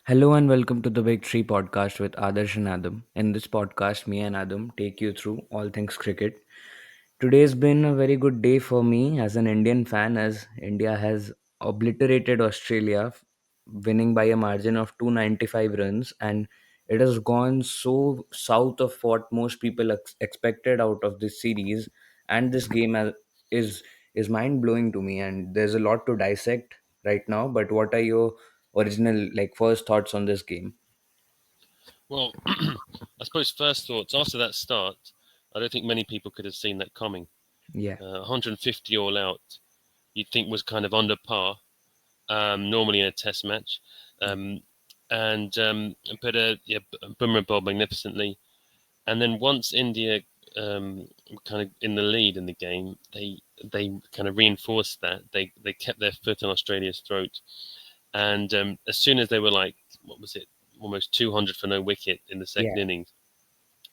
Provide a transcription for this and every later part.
Hello and welcome to the Big Three podcast with Adarsh and Adam. In this podcast, me and Adam take you through all things cricket. Today's been a very good day for me as an Indian fan, as India has obliterated Australia, winning by a margin of 295 runs, and it has gone so south of what most people expected out of this series. And this game is is mind blowing to me, and there's a lot to dissect right now. But what are your original first thoughts on this game? Well, I suppose first thoughts after that start, I don't think many people could have seen that coming. Yeah, 150 all out, you'd think was kind of under par, normally in a test match. Um, and but yeah, Bumrah bowled magnificently. And then once India were kind of in the lead in the game, they kind of reinforced that. They kept their foot on Australia's throat. And as soon as they were like, what was it, almost 200 for no wicket in the second yeah, innings,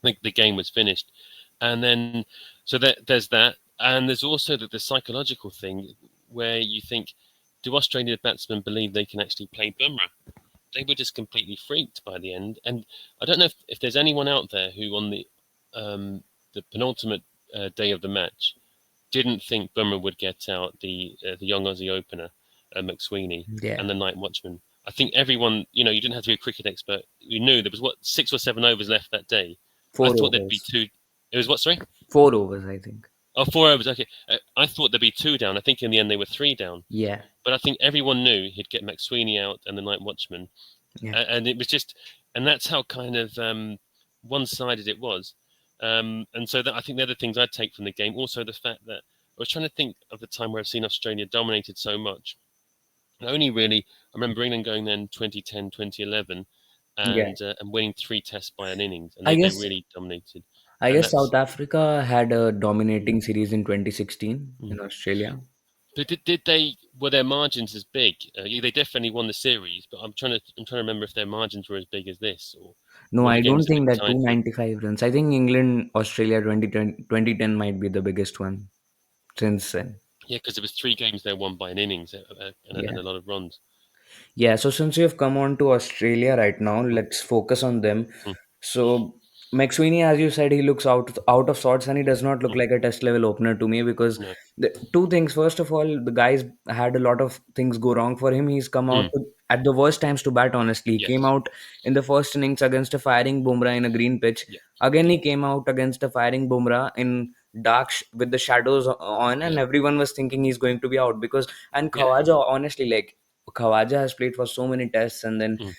I think the game was finished. And then, so there's that. And there's also the psychological thing where you think, do Australian batsmen believe they can actually play Bumrah? They were just completely freaked by the end. And I don't know if there's anyone out there who on the penultimate day of the match didn't think Bumrah would get out the young Aussie opener, McSweeney, yeah. and the night watchman. I think everyone, you didn't have to be a cricket expert. You knew there was, 6 or 7 overs left that day. I Four thought there'd be overs. two. It was what, sorry? 4 overs, I think. Oh, 4 overs. Okay. I thought there'd be two down. I think in the end they were three down. Yeah, But I think everyone knew he'd get McSweeney out and the night watchman. yeah. And it was just, and that's how kind of one-sided it was. And so that I think the other things I'd take from the game, also the fact that I was trying to think of the time where I've seen Australia dominated so much. And only really, I remember England going then 2010, 2011, Yeah. and winning three tests by an innings, and I they guess really dominated. I And guess that's, South Africa had a mm, dominating series in 2016 mm. in Australia. But did they were their margins as big? Yeah, they definitely won the series, but I'm trying to remember if their margins were as big as this, No, or the I game don't was a bit think that tighter. 295 runs. I think England Australia 2010 might be the biggest one since then. Yeah, because there was three games they won by an innings and Yeah. a lot of runs. Yeah, so since you've come on to Australia right now, Mm, let's focus on them. mm, So McSweeney, as you said, he looks out of sorts, and he does not look mm. like a test level opener to me because No. the two things. First of all, the guy's had a lot of things go wrong for him. He's come out Mm. at the worst times to bat. Honestly, he came Yes. out in the first innings against a firing Bumrah in a green pitch. Yeah. Again, Yeah. he came out against a firing Bumrah in with the shadows on, and Yeah. everyone was thinking he's going to be out because and Yeah. Khawaja honestly Khawaja has played for so many tests, and then Mm.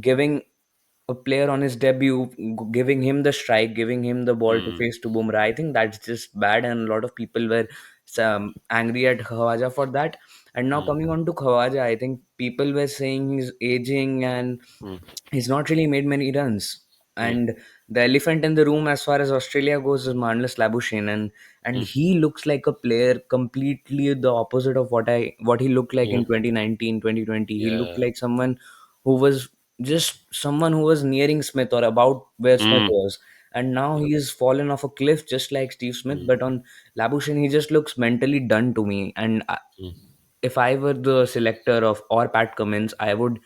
giving a player on his debut, giving him the strike, giving him the ball to Mm. face to Bumrah, I think that's just bad, and a lot of people were angry at Khawaja for that. And now Mm. coming on to Khawaja, I think people were saying he's aging and Mm. he's not really made many runs. Mm. And the elephant in the room, as far as Australia goes, is Marnus Labuschagne, and Mm. he looks like a player completely the opposite of what he looked like Yeah. in 2019, 2020. He looked Yeah. like someone who was just someone who was nearing Smith or about where Smith Mm. was. And now Yeah. he's fallen off a cliff just like Steve Smith. Mm. But on Labuschagne, he just looks mentally done to me. And Mm. if I were the selector of or Pat Cummins, I would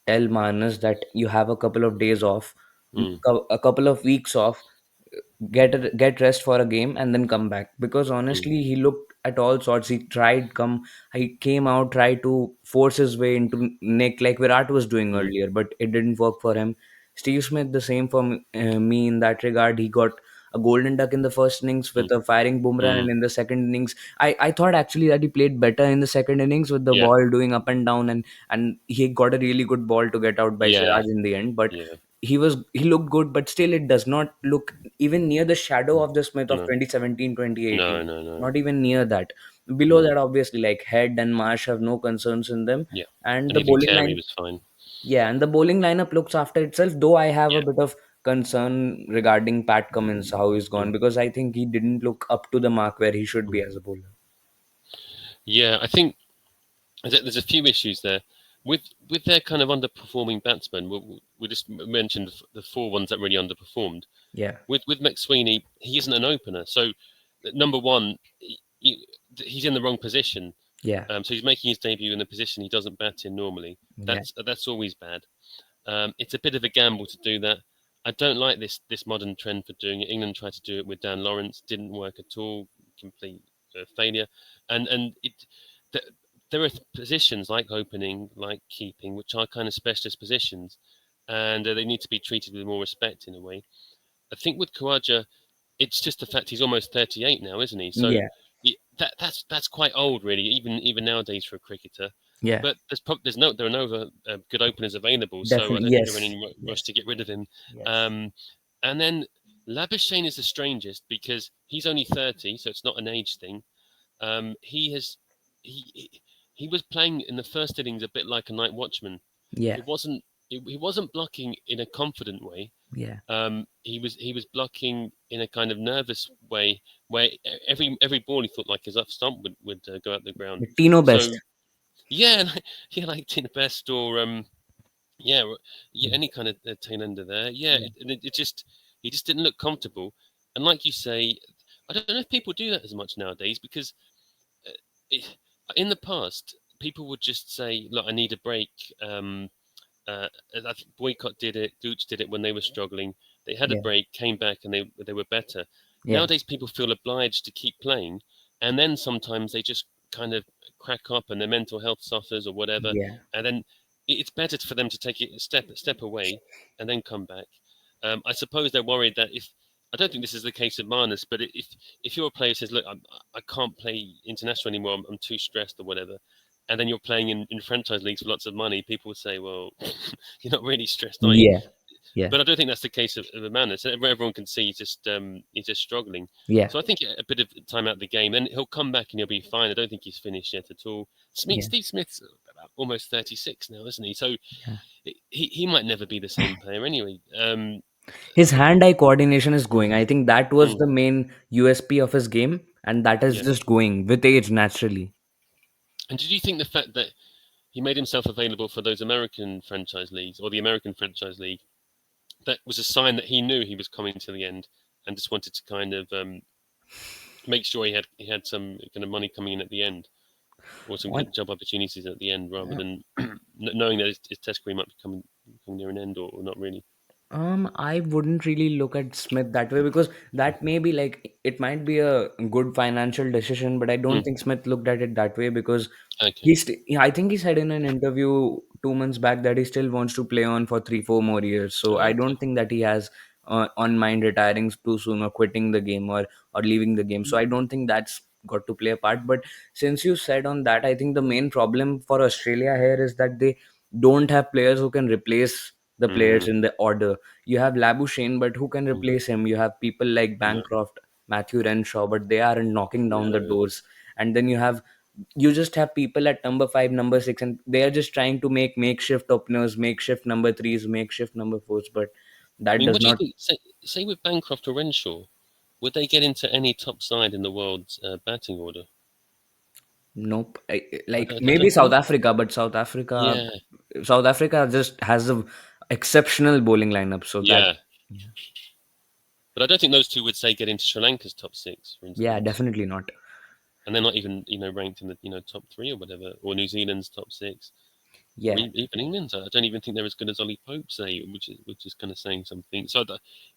tell Manas that you have a couple of days off, Mm. a couple of weeks off, get rest for a game, and then come back. Because Mm. honestly, he looked at all sorts. He came out, tried to force his way into Nick like Virat was doing Mm. earlier, but it didn't work for him. Steve Smith, the same for me in that regard. He got a golden duck in the first innings Mm. with a firing Bumrah, Mm. and in the second innings, I thought actually that he played better in the second innings with the Yeah. ball doing up and down, and he got a really good ball to get out by Yeah. Siraj in the end. But Yeah. he looked good, but still it does not look even near the shadow of the Smith of No. 2017, No. 2018. No. No. Not even near that. Below No. that, obviously, like Head and Marsh have no concerns in them. Yeah. And And the even bowling Carey line, was fine. yeah, and the bowling lineup looks after itself, though I have a Yeah. bit of concern regarding Pat Cummins, how he's Mm. gone, because I think he didn't look up to the mark where he should Mm. be as a bowler. Yeah. I think there's a few issues there with their kind of underperforming batsmen. We just mentioned the four ones that really underperformed. Yeah, With McSweeney, he isn't an opener. So number one, he's in the wrong position. yeah, So he's making his debut in a position he doesn't bat in normally. yeah, That's always bad. It's a bit of a gamble to do that. I don't like this modern trend for doing it. England tried to do it with Dan Lawrence, didn't work at all, complete failure. And th- there are positions like opening, like keeping, which are kind of specialist positions, and they need to be treated with more respect in a way. I think with Kawaja, it's just the fact he's almost 38 now, isn't he? So Yeah, that's quite old, really, even nowadays for a cricketer. yeah, But there are no other good openers available, so I definitely. don't think they're in Yes, any rush yes, to get rid of him. yes, Um, and then Labuschagne is the strangest because he's only 30, so it's not an age thing. He has he was playing in the first innings a bit like a night watchman. yeah, It wasn't he wasn't blocking in a confident way. yeah. He was blocking in a kind of nervous way, where every ball he thought like his off stump would go out the ground. Tino So best. yeah, yeah, like Tina Best or yeah, yeah, Yeah, any kind of tail ender there. Yeah, yeah, it just he just didn't look comfortable. And like you say, I don't know if people do that as much nowadays because uh, it, in the past people would just say, "Look, I need a break." I think Boycott did it, Gooch did it when they were struggling. They had a yeah, break, came back, and they were better. yeah, Nowadays, people feel obliged to keep playing, and then sometimes they just kind of crack up, and their mental health suffers or whatever, yeah. and then it's better for them to take it a step away and then come back. I suppose they're worried that if I don't think this is the case of Marnus, but if you're a player who says, "Look, I can't play international anymore. I'm too stressed or whatever," and then you're playing in franchise leagues for lots of money, people would say, "Well, you're not really stressed, are you?" Yeah, yeah, But I don't think that's the case of Amanda. So everyone can see he's just struggling. yeah, So I think a bit of time out of the game, then he'll come back and he'll be fine. I don't think he's finished yet at all. yeah, Steve Smith's about almost 36 now, isn't he? So yeah. he might never be the same player anyway. His hand-eye coordination is going. I think that was Mm, the main USP of his game, and that is yeah. just going with age naturally. And did you think the fact that he made himself available for those American franchise leagues or the American franchise league, that was a sign that he knew he was coming to the end and just wanted to kind of make sure he had some kind of money coming in at the end or some On, job opportunities at the end rather than knowing that his test career might be coming near an end or not really. I wouldn't really look at Smith that way because that may be like it might be a good financial decision, but I don't Mm, think Smith looked at it that way because okay. I think he said in an interview 2 months back that he still wants to play on for 3 4 more years. So I Okay. don't think that he has on mind retiring too soon or quitting the game or leaving the game. So I don't think that's got to play a part. But since you said on that, I think the main problem for Australia here is that they don't have players who can replace the players Mm, in the order. You have Labuschagne, but who can mm, replace him? You have people like no. Bancroft, Matthew Renshaw, but they aren't knocking down the No. doors. And then you just have people at number five, number six, and they are just trying to make makeshift openers, makeshift number threes, makeshift number fours. But I that mean, does what do you not. think? Say with Bancroft or Renshaw, would they get into any top side in the world's batting order? Nope. I Like don't, I maybe don't South think. Africa, but Yeah. South Africa just has a exceptional bowling lineup. So that, Yeah. yeah, But I don't think those two would say get into Sri Lanka's top six, for yeah, instance. definitely not. And they're not even ranked in the top three or whatever, or New Zealand's top six, or Yeah, even England's. I don't even think they're as good as Ollie Pope, say, which is kind of saying something. So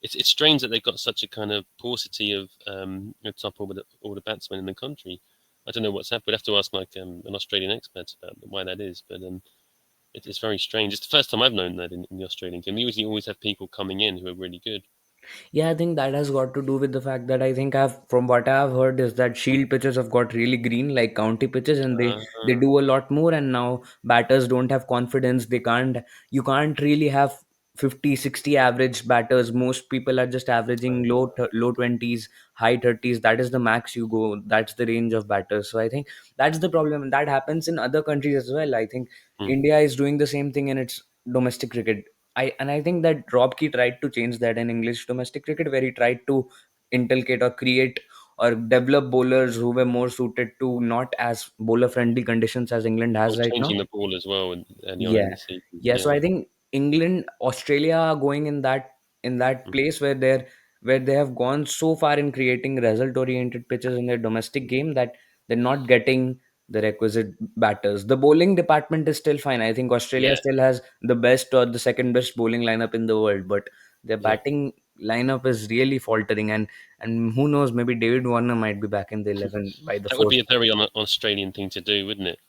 it's strange that they've got such a kind of paucity of top order batsmen in the country. I don't know what's happened. We'd have to ask like an Australian expert about why that is, but it's very strange. It's the first time I've known that in the Australian game. We usually always have people coming in who are really good. yeah, I think that has got to do with the fact that I think from what I've heard, is that shield pitches have got really green, like county pitches, and they Uh, do a lot more. And now batters don't have confidence. You can't really have 50, 60 average batters. Most people are just averaging low 20s, high 30s. That is the max you go. That's the range of batters. So I think that's the problem. And that happens in other countries as well. I think hmm. India is doing the same thing in its domestic cricket. I think that Rob Key tried to change that in English domestic cricket, where he tried to inculcate or create or develop bowlers who were more suited to not as bowler friendly conditions as England Or has right now. changing the ball as well early on in Yeah, the season. yeah. So Yeah. I think England, Australia are going in that Hmm. place where they have gone so far in creating result oriented pitches in their domestic game that they're not getting the requisite batters. The bowling department is still fine. I think Australia Yeah, still has the best or the second best bowling lineup in the world, but their yeah. batting lineup is really faltering. And who knows, maybe David Warner might be back in the 11 by the That would fourth. be a very Australian thing to do, wouldn't it?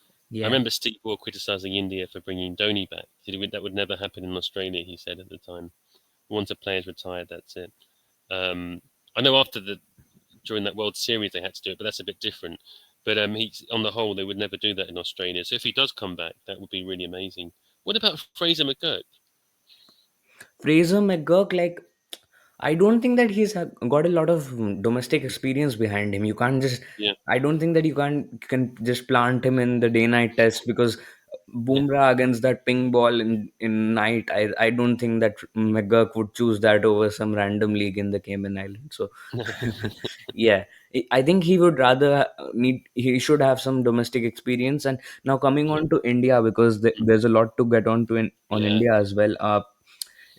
I Yeah. remember Steve Waugh criticising India for bringing Dhoni back. He said that would never happen in Australia. He said at the time, once a player's retired, that's it. Um, I know after the during that World Series they had to do it, but that's a bit different. But he's on the whole they would never do that in Australia. So if he does come back, that would be really amazing. What about Fraser McGurk? Fraser McGurk, like, I don't think that got a lot of domestic experience behind him. You can't just. Yeah, I don't think that you can just plant him in the day-night test because yeah, Bumrah against that ping ball in night. I don't think that McGurk would choose that over some random league in the Cayman Islands. So yeah, I think he would rather need. He should have some domestic experience. And now coming yeah, on to India, because there's a lot to get on to on yeah, India as well.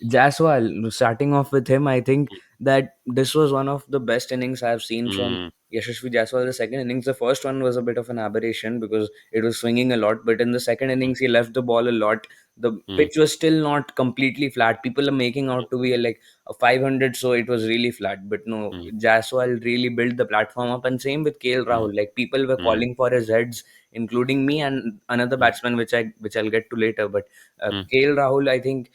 Jaswal, starting off with him, I think that this was one of the best innings I've seen from mm, Yashasvi Jaswal. The second innings, the first one was a bit of an aberration because it was swinging a lot, but in the second mm, innings, he left the ball a lot. The mm, pitch was still not completely flat. People are making yeah, out to be like a 500, so it was really flat. But no, mm, Jaswal really built the platform up, and same with KL mm, Rahul. Like people were mm, calling for his heads, including me and another mm, batsman, which I'll get to later. But mm, KL Rahul, I think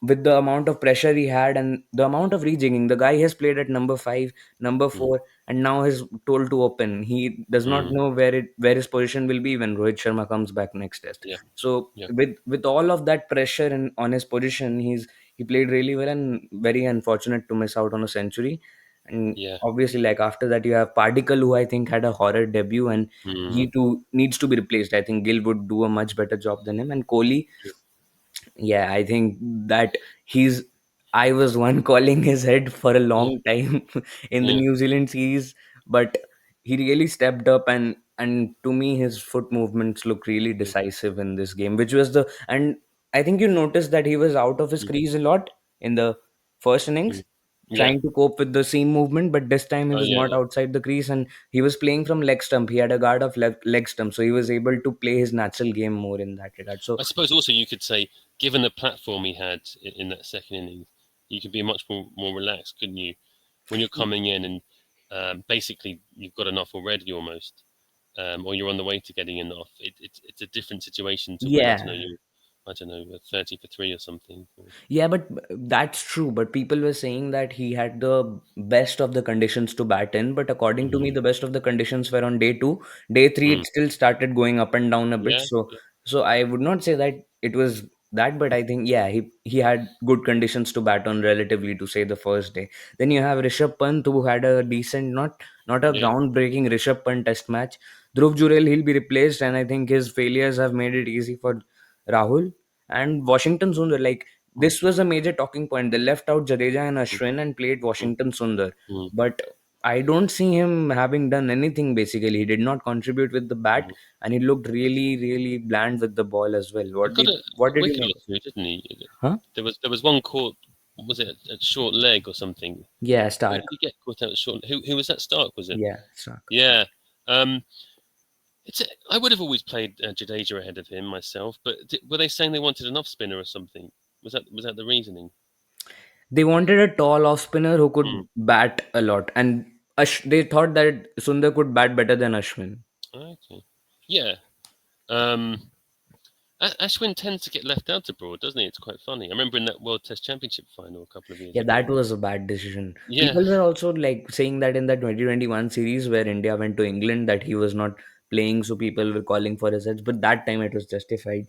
with the amount of pressure he had and the amount of rejigging, the guy has played at number five, number mm, four, and now is told to open. He does not mm, know where his position will be when Rohit Sharma comes back next test. yeah, So yeah, with all of that pressure on his position, he played really well and very unfortunate to miss out on a century. And yeah, obviously, like after that, you have Particle, who I think had a horror debut, and mm, he too needs to be replaced. I think Gill would do a much better job than him. And Kohli, yeah, I think that he's. I was one calling his head for a yeah, long time in the yeah, New Zealand series, but he really stepped up and to me his foot movements look really mm, decisive in this game, which was the and I think you noticed that he was out of his mm, crease a lot in the first innings, mm, yeah, trying to cope with the seam movement, but this time he oh was yeah, not yeah. outside the crease and he was playing from leg stump. He had a guard of leg stump, so he was able to play his natural game more in that regard. So I suppose also you could say, given the platform he had in that second innings, you could be much more relaxed, couldn't you? When you're coming in and basically you've got enough already almost, or you're on the way to getting enough. It's a different situation to when yeah. I don't know, 30 for three or something. Or, Yeah, but that's true. But people were saying that he had the best of the conditions to bat in. But according to me, mm, the best of the conditions were on day two. Day three, mm, it still started going up and down a bit. yeah, So I would not say that it was that, but I think yeah, he had good conditions to bat on relatively to say the first day. Then you have Rishabh Pant who had a decent, not a yeah, groundbreaking Rishabh Pant test match. Dhruv Jurel, he'll be replaced, and I think his failures have made it easy for Rahul and Washington Sundar. Like this was a major talking point. They left out Jadeja and mm, Ashwin and played mm, Washington Sundar. mm, But I don't see him having done anything basically. He did not contribute with the bat mm. and he looked really, really bland with the ball as well. He got What a did you wicket or notice? two, didn't he? Huh? There was one caught. Was it a short leg or something? Yeah, Where did Stark. he get caught out short? Who was that? Stark was it? Yeah, Stark. Yeah. Um, I would have always played Jadeja ahead of him myself, but were they saying they wanted an off spinner or something? Was that the reasoning? They wanted a tall off spinner who Mm, could bat a lot. And they thought that Sundar could bat better than Ashwin. okay. Yeah. Um, Ashwin tends to get left out abroad, doesn't he? It's quite funny. I remember in that World Test Championship final a couple of years Yeah, ago. that was a bad decision. Yeah. People were also like saying that in the 2021 series where India went to England that he was not playing, so people were calling for his heads. But that time it was justified.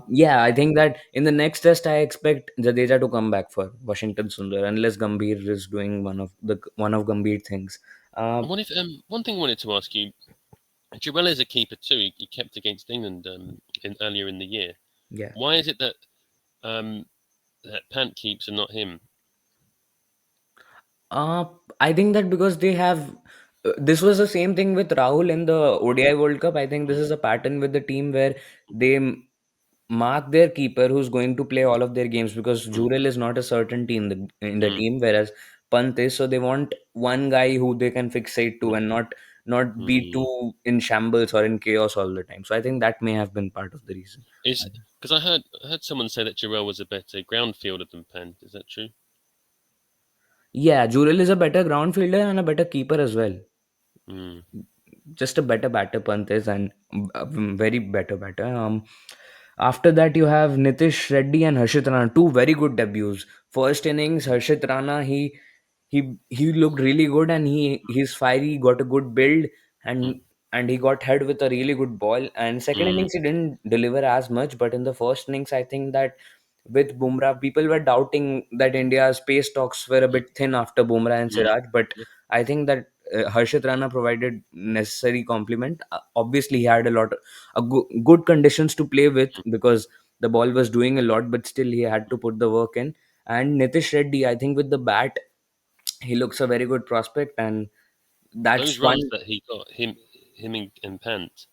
Yeah, I think that in the next test I expect Jadeja to come back for Washington Sundar unless Gambhir is doing one of Gambhir things. Uh, And one thing I wanted to ask you, Jarell is a keeper too. He kept against England earlier in the year. yeah. Why is it um, that Pant keeps and not him? Uh, I think that because they have this was the same thing with Rahul in the ODI World Cup. I think this Mm, is a pattern with the team where they mark their keeper who's going to play all of their games because mm, Jurel is not a certainty in the mm, team, whereas Pant is. So they want one guy who they can fixate to mm, and not. not be Mm. too in shambles or in chaos all the time. So I think that may have been part of the reason. Is because I heard someone say that Jarrell was a better ground fielder than Pant. Is that true? Yeah, Jurel is a better ground fielder and a better keeper as well. Mm. Just a better batter Pant is, and very better batter. After that, you have Nitish Reddy and Harshit Rana, two very good debuts. First innings, Harshit Rana, he looked really good, and he's fiery, got a good build, Mm. and he got head with a really good ball. And second Mm. innings, he didn't deliver as much, but in the first innings, I think that with Bumrah, people were doubting that India's pace stocks were a Mm. bit thin after Bumrah and Mm. Siraj, but Yeah. I think that Harshit Rana provided necessary complement. Obviously, he had good conditions to play with because the ball was doing a lot, but still he had to put the work in. And Nitish Reddy, I think with the bat, he looks a very good prospect, and Those that's runs one. that he got, him and Pant,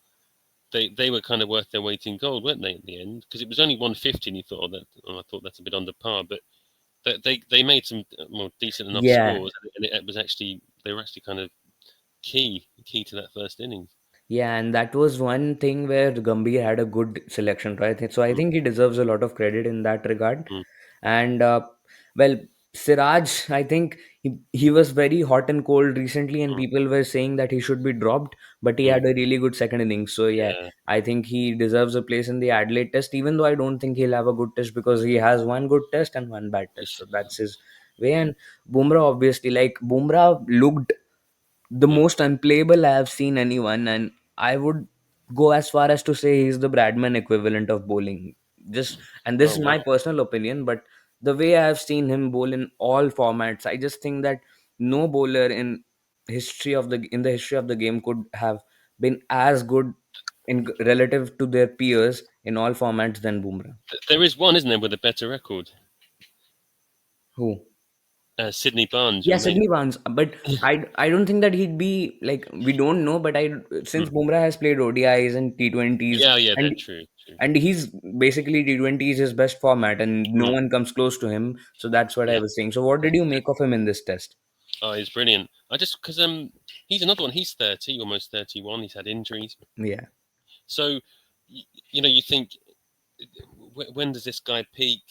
they were kind of worth their weight in gold, weren't they? At the end, because it was only 150, and you thought, I thought that's a bit under par, but they made some more decent enough Yeah, scores, and it was actually they were actually kind of key to that first innings. yeah, and that was one thing where Gambhir had a good selection, right? So I Mm. think he deserves a lot of credit in that regard. Mm. And well, Siraj, I think he was very hot and cold recently, and Mm. people were saying that he should be dropped, but he Mm. had a really good second innings. So yeah, Yeah. I think he deserves a place in the Adelaide Test, even though I don't think he'll have a good test because he has one good test and one bad test. So that's his way. And Bumrah, obviously, like Bumrah looked the Mm. most unplayable I have seen anyone, and I would go as far as to say he's the Bradman equivalent of bowling. Just and this Oh is my wow. personal opinion, but the way I have seen him bowl in all formats, I just think that no bowler in the history of the game could have been as good in relative to their peers in all formats than Bumrah. There is one, isn't there, with a better record? Who? Sydney Barnes, your Yeah, mate. Sydney Barnes. But I don't think that he'd be like we don't know, but I Mm. since Bumrah has played ODIs and T20s Yeah, yeah, and that's true. True. and he's basically T20 is his best format and no Mm. one comes close to him. So that's what I Yeah. was saying. So what did you make of him in this test? Oh, he's brilliant. I just because he's another one. He's 30, almost 31. He's had injuries, Yeah. so you think when does this guy peak?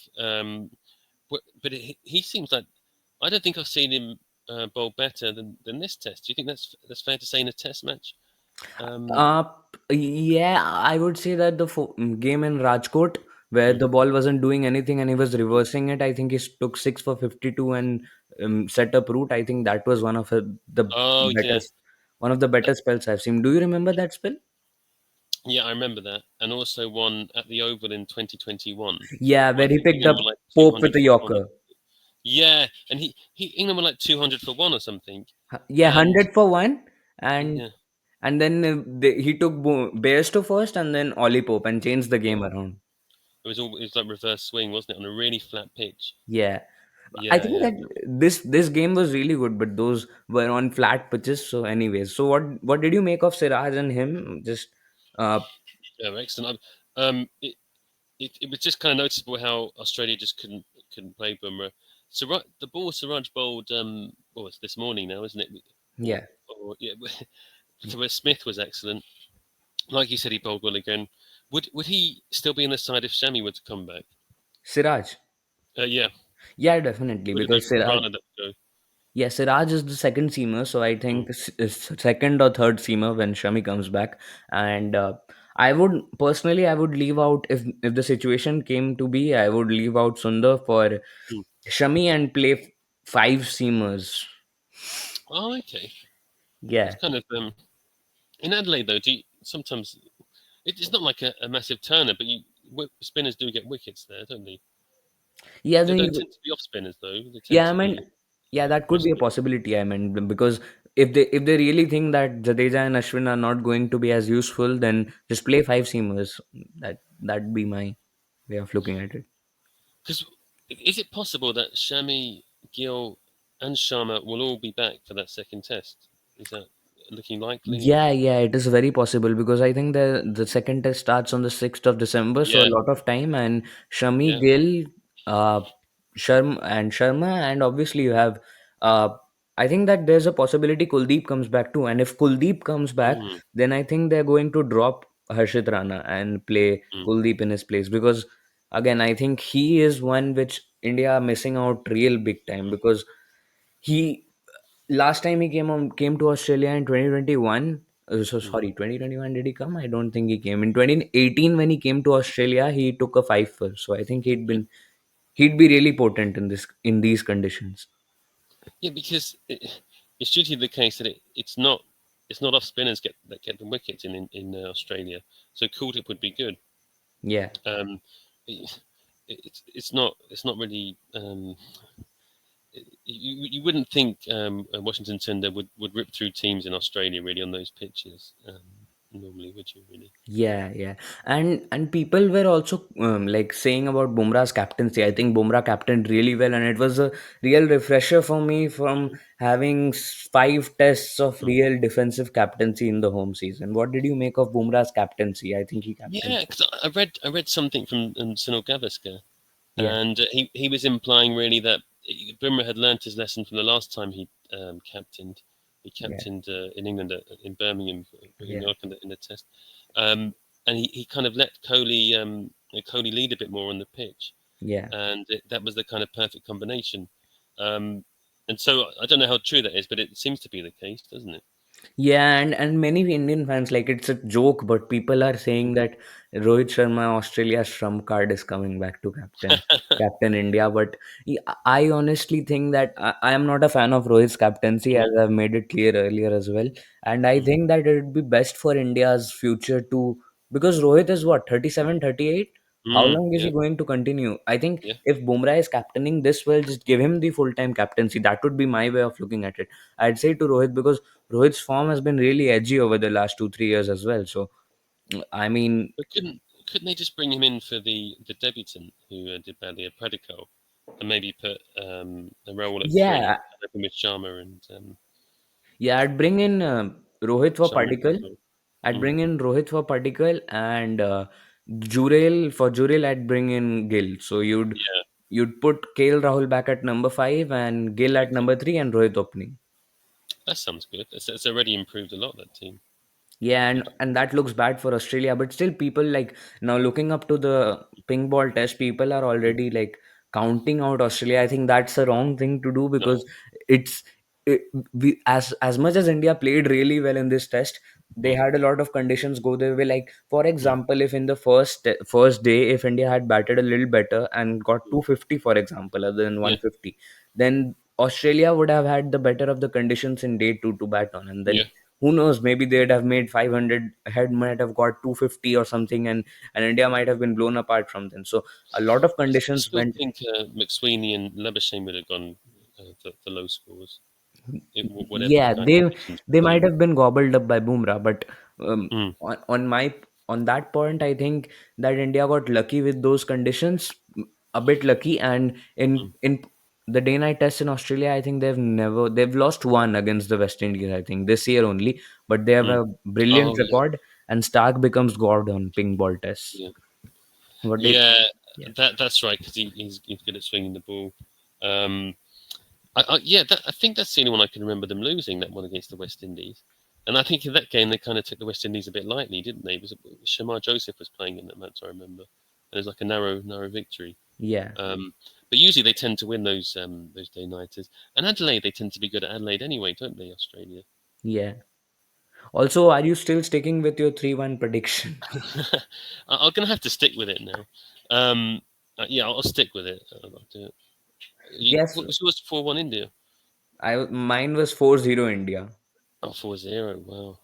But he seems like I don't think I've seen him bowl better than this test. Do you think that's fair to say in a test match? Um, Uh, yeah, I would say that the game in Rajkot, where mm. the ball wasn't doing anything and he was reversing it, I think he took six for 52 and set up route. I think that was the Oh better, yeah, one of the that, better spells I've seen. Do you remember that spell? yeah, I remember that, and also one at the Oval in 2021. Yeah, Well, where I he think picked England up were like Pope with 200 a for one. Yorker. Yeah, and he England were like 200 for one or something, Yeah, and 100 for one, and yeah, then he took Bears to first and then Ollie Pope and changed the yeah, game around. it was like reverse swing, wasn't it, on a really flat pitch? Yeah. I Yeah, think yeah. that this game was really good, but those were on flat pitches. So, anyways, so what did you make of Siraj and him? Just uh, Yeah, excellent. It was just kind of noticeable how Australia just couldn't play Bumrah. So the ball Siraj bowled, well, it's this morning now, isn't it? Or, yeah, or yeah, so where Smith was excellent. Like you said, he bowled well again. Would he still be on the side if Shami were to come back? Siraj. Yeah. Yeah, definitely Would it be because Siraj. Rana that would go? Yeah, Siraj is the second seamer, so I Mm. think is second or third seamer when Shami comes back. And I would personally, I would leave out if the situation came to be, I would leave out Sundar for Mm. Shami and play five seamers. Oh, okay. That's Yeah, kind of in Adelaide though. Sometimes it's not like a massive turner, but spinners do get wickets there, don't they? yeah. They Then don't you, tend to be off spinners though. They tend yeah, I to mean, be yeah, that could be a wrist. possibility. I mean, because if they really think that Jadeja and Ashwin are not going to be as useful, then just play five seamers. That'd be my way of looking at it. Because is it possible that Shami, Gill, and Sharma will all be back for that second test? Is that looking likely? Or Yeah, yeah, it is very possible because I think the second test starts on the 6th of December, so a yeah, lot of time. And Shami yeah, Gill, Sharma and obviously you have uh I think that there's a possibility Kuldeep comes back too. And if Kuldeep comes back, Mm, then I think they're going to drop Harshit Rana and play mm, Kuldeep in his place, because again, I think he is one which India are missing out real big time, mm, because he last time he came to Australia in 2021. So mm. sorry, 2021 did he come? I don't think he came. In 2018 when he came to Australia, he took a five for. So I think Yeah, he'd be really potent in these conditions. yeah, because it's usually the case that it's not off spinners that get the wickets in Australia. So Coulthip would be good. Yeah. Um, it, it's not really. You wouldn't think Washington Sunder would rip through teams in Australia really on those pitches. Normally, would you really? Yeah, yeah, and people were also like saying about Bumrah's captaincy. I think Bumrah captained really well, and it was a real refresher for me from having five tests of Mm. real defensive captaincy in the home season. What did you make of Bumrah's captaincy? I think he captained. Yeah, because I read something from Sunil Gavaskar, Yeah, and he was implying really that Bumrah had learnt his lesson from the last time he captained. He yeah, captained in England in Birmingham for yeah, England in the test, um, and he kind of let Kohli lead a bit more on the pitch, yeah. and that was the kind of perfect combination. Um, and so I don't know how true that is, but it seems to be the case, doesn't it? Yeah, and many Indian fans, like, it's a joke, but people are saying that Rohit Sharma, Australia's trump card, is coming back to captain India. But I honestly think that I am not a fan of Rohit's captaincy, as No. I've made it clear earlier as well. And I Mm. think that it would be best for India's future to, because Rohit is what, 37, 38. How Mm. long is he Yeah. going to continue? I think Yeah. if Bumrah is captaining this well, just give him the full time captaincy. That would be my way of looking at it. I'd say to Rohit, because Rohit's form has been really edgy over the last 2 3 years as well. So I mean, But couldn't they just bring him in for the debutant who did badly at Predico, and maybe put a role at yeah, three, with Sharma and yeah, I'd bring in Rohit for Sharma particle. Gill. I'd Mm. bring in Rohit for particle, and Jurel. I'd bring in Gill. So Yeah, you'd put KL Rahul back at number five and Gill at exactly. number three and Rohit opening. That sounds good. It's already improved a lot, that team. Yeah, Yeah. and that looks bad for Australia, but still, people like now looking up to the pink ball test, people are Mm. already like counting out Australia. I think that's the wrong thing to do, No. because it's it, we as much as India played really well in this test, they Mm. had a lot of conditions go their way. Like, for Mm. example, if in the first day, if India had batted a little better and got Mm. 250, for example, other than Yeah. 150, then Australia would have had the better of the conditions in day two to bat on, and then Yeah. who knows, maybe they'd have made 500, head might have got 250 or something, and India might have been blown apart from them. So a lot of I conditions still went. think McSweeney and Labuschagne would have gone for low scores, whatever the Yeah, kind of conditions they were. might have been gobbled up by Bumrah, but Mm. on that point, I think that India got lucky with those conditions, a bit lucky. And Mm. in the day night test in Australia, I think they've lost one against the West Indies, I think this year only, but they have Mm. a brilliant Oh yeah. record, and Stark becomes god on pink ball tests. Yeah. What did Yeah, Yeah, that's right because he's good at swinging the ball. Um, yeah, I think that's the only one I can remember them losing, that one against the West Indies. And I think in that game they kind of took the West Indies a bit lightly, didn't they? Shamar Joseph was playing in that match, I remember. And it was like a narrow victory. yeah, But usually they tend to win those day nighters. And Adelaide, they tend to be good at Adelaide anyway, don't they? Australia. yeah. Also, are you still sticking with your 3-1 prediction? I'm gonna have to stick with it now. Um, yeah, I'll stick with it. I'll do it. Yes, What was yours? 4-1 India. mine was 4-0 India. Oh, 4-0. Wow.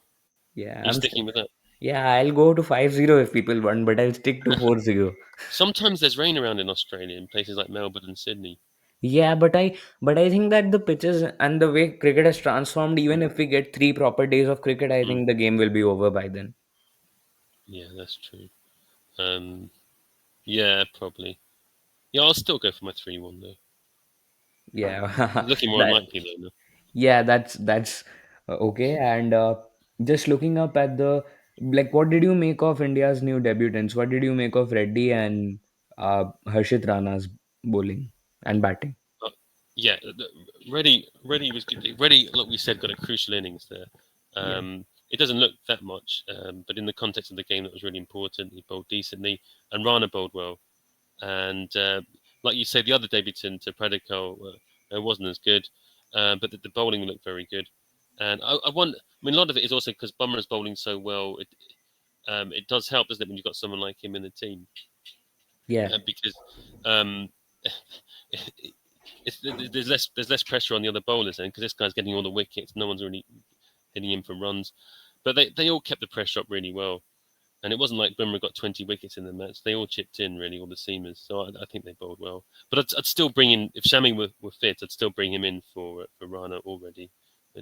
Yeah, You sticking with that? yeah, I'll go to 5-0 if people want, but I'll stick to 4-0. Sometimes there's rain around in Australia in places like Melbourne and Sydney. Yeah, but I think that the pitches and the way cricket has transformed, even Mm, if we get 3 proper days of cricket, I mm. think the game will be over by then. Yeah, that's true. Um, yeah, probably. Yeah, I'll still go for my 3-1 though. Yeah, It's looking more that unlikely though. No? yeah, that's okay. And just looking up at the, like, what did you make of India's new debutants? What did you make of Reddy and Harshit Rana's bowling and batting? Yeah, Reddy was good. Reddy, like we said, got a crucial innings there. Yeah, It doesn't look that much, but in the context of the game, that was really important. He bowled decently, and Rana bowled well. And like you said, the other debutant, Predico, wasn't as good, but the bowling looked very good. And I want, I mean, a lot of it is also because Bumrah's bowling so well. It does help, doesn't it, when you've got someone like him in the team, yeah, because um, there's less pressure on the other bowlers then because this guy's getting all the wickets. No one's really hitting him for runs, but they all kept the pressure up really well. And it wasn't like Bumrah got 20 wickets in the match. They all chipped in, really, all the seamers. So I think they bowled well. But I'd still bring in, if Shami were fit, I'd still bring him in for Rana already,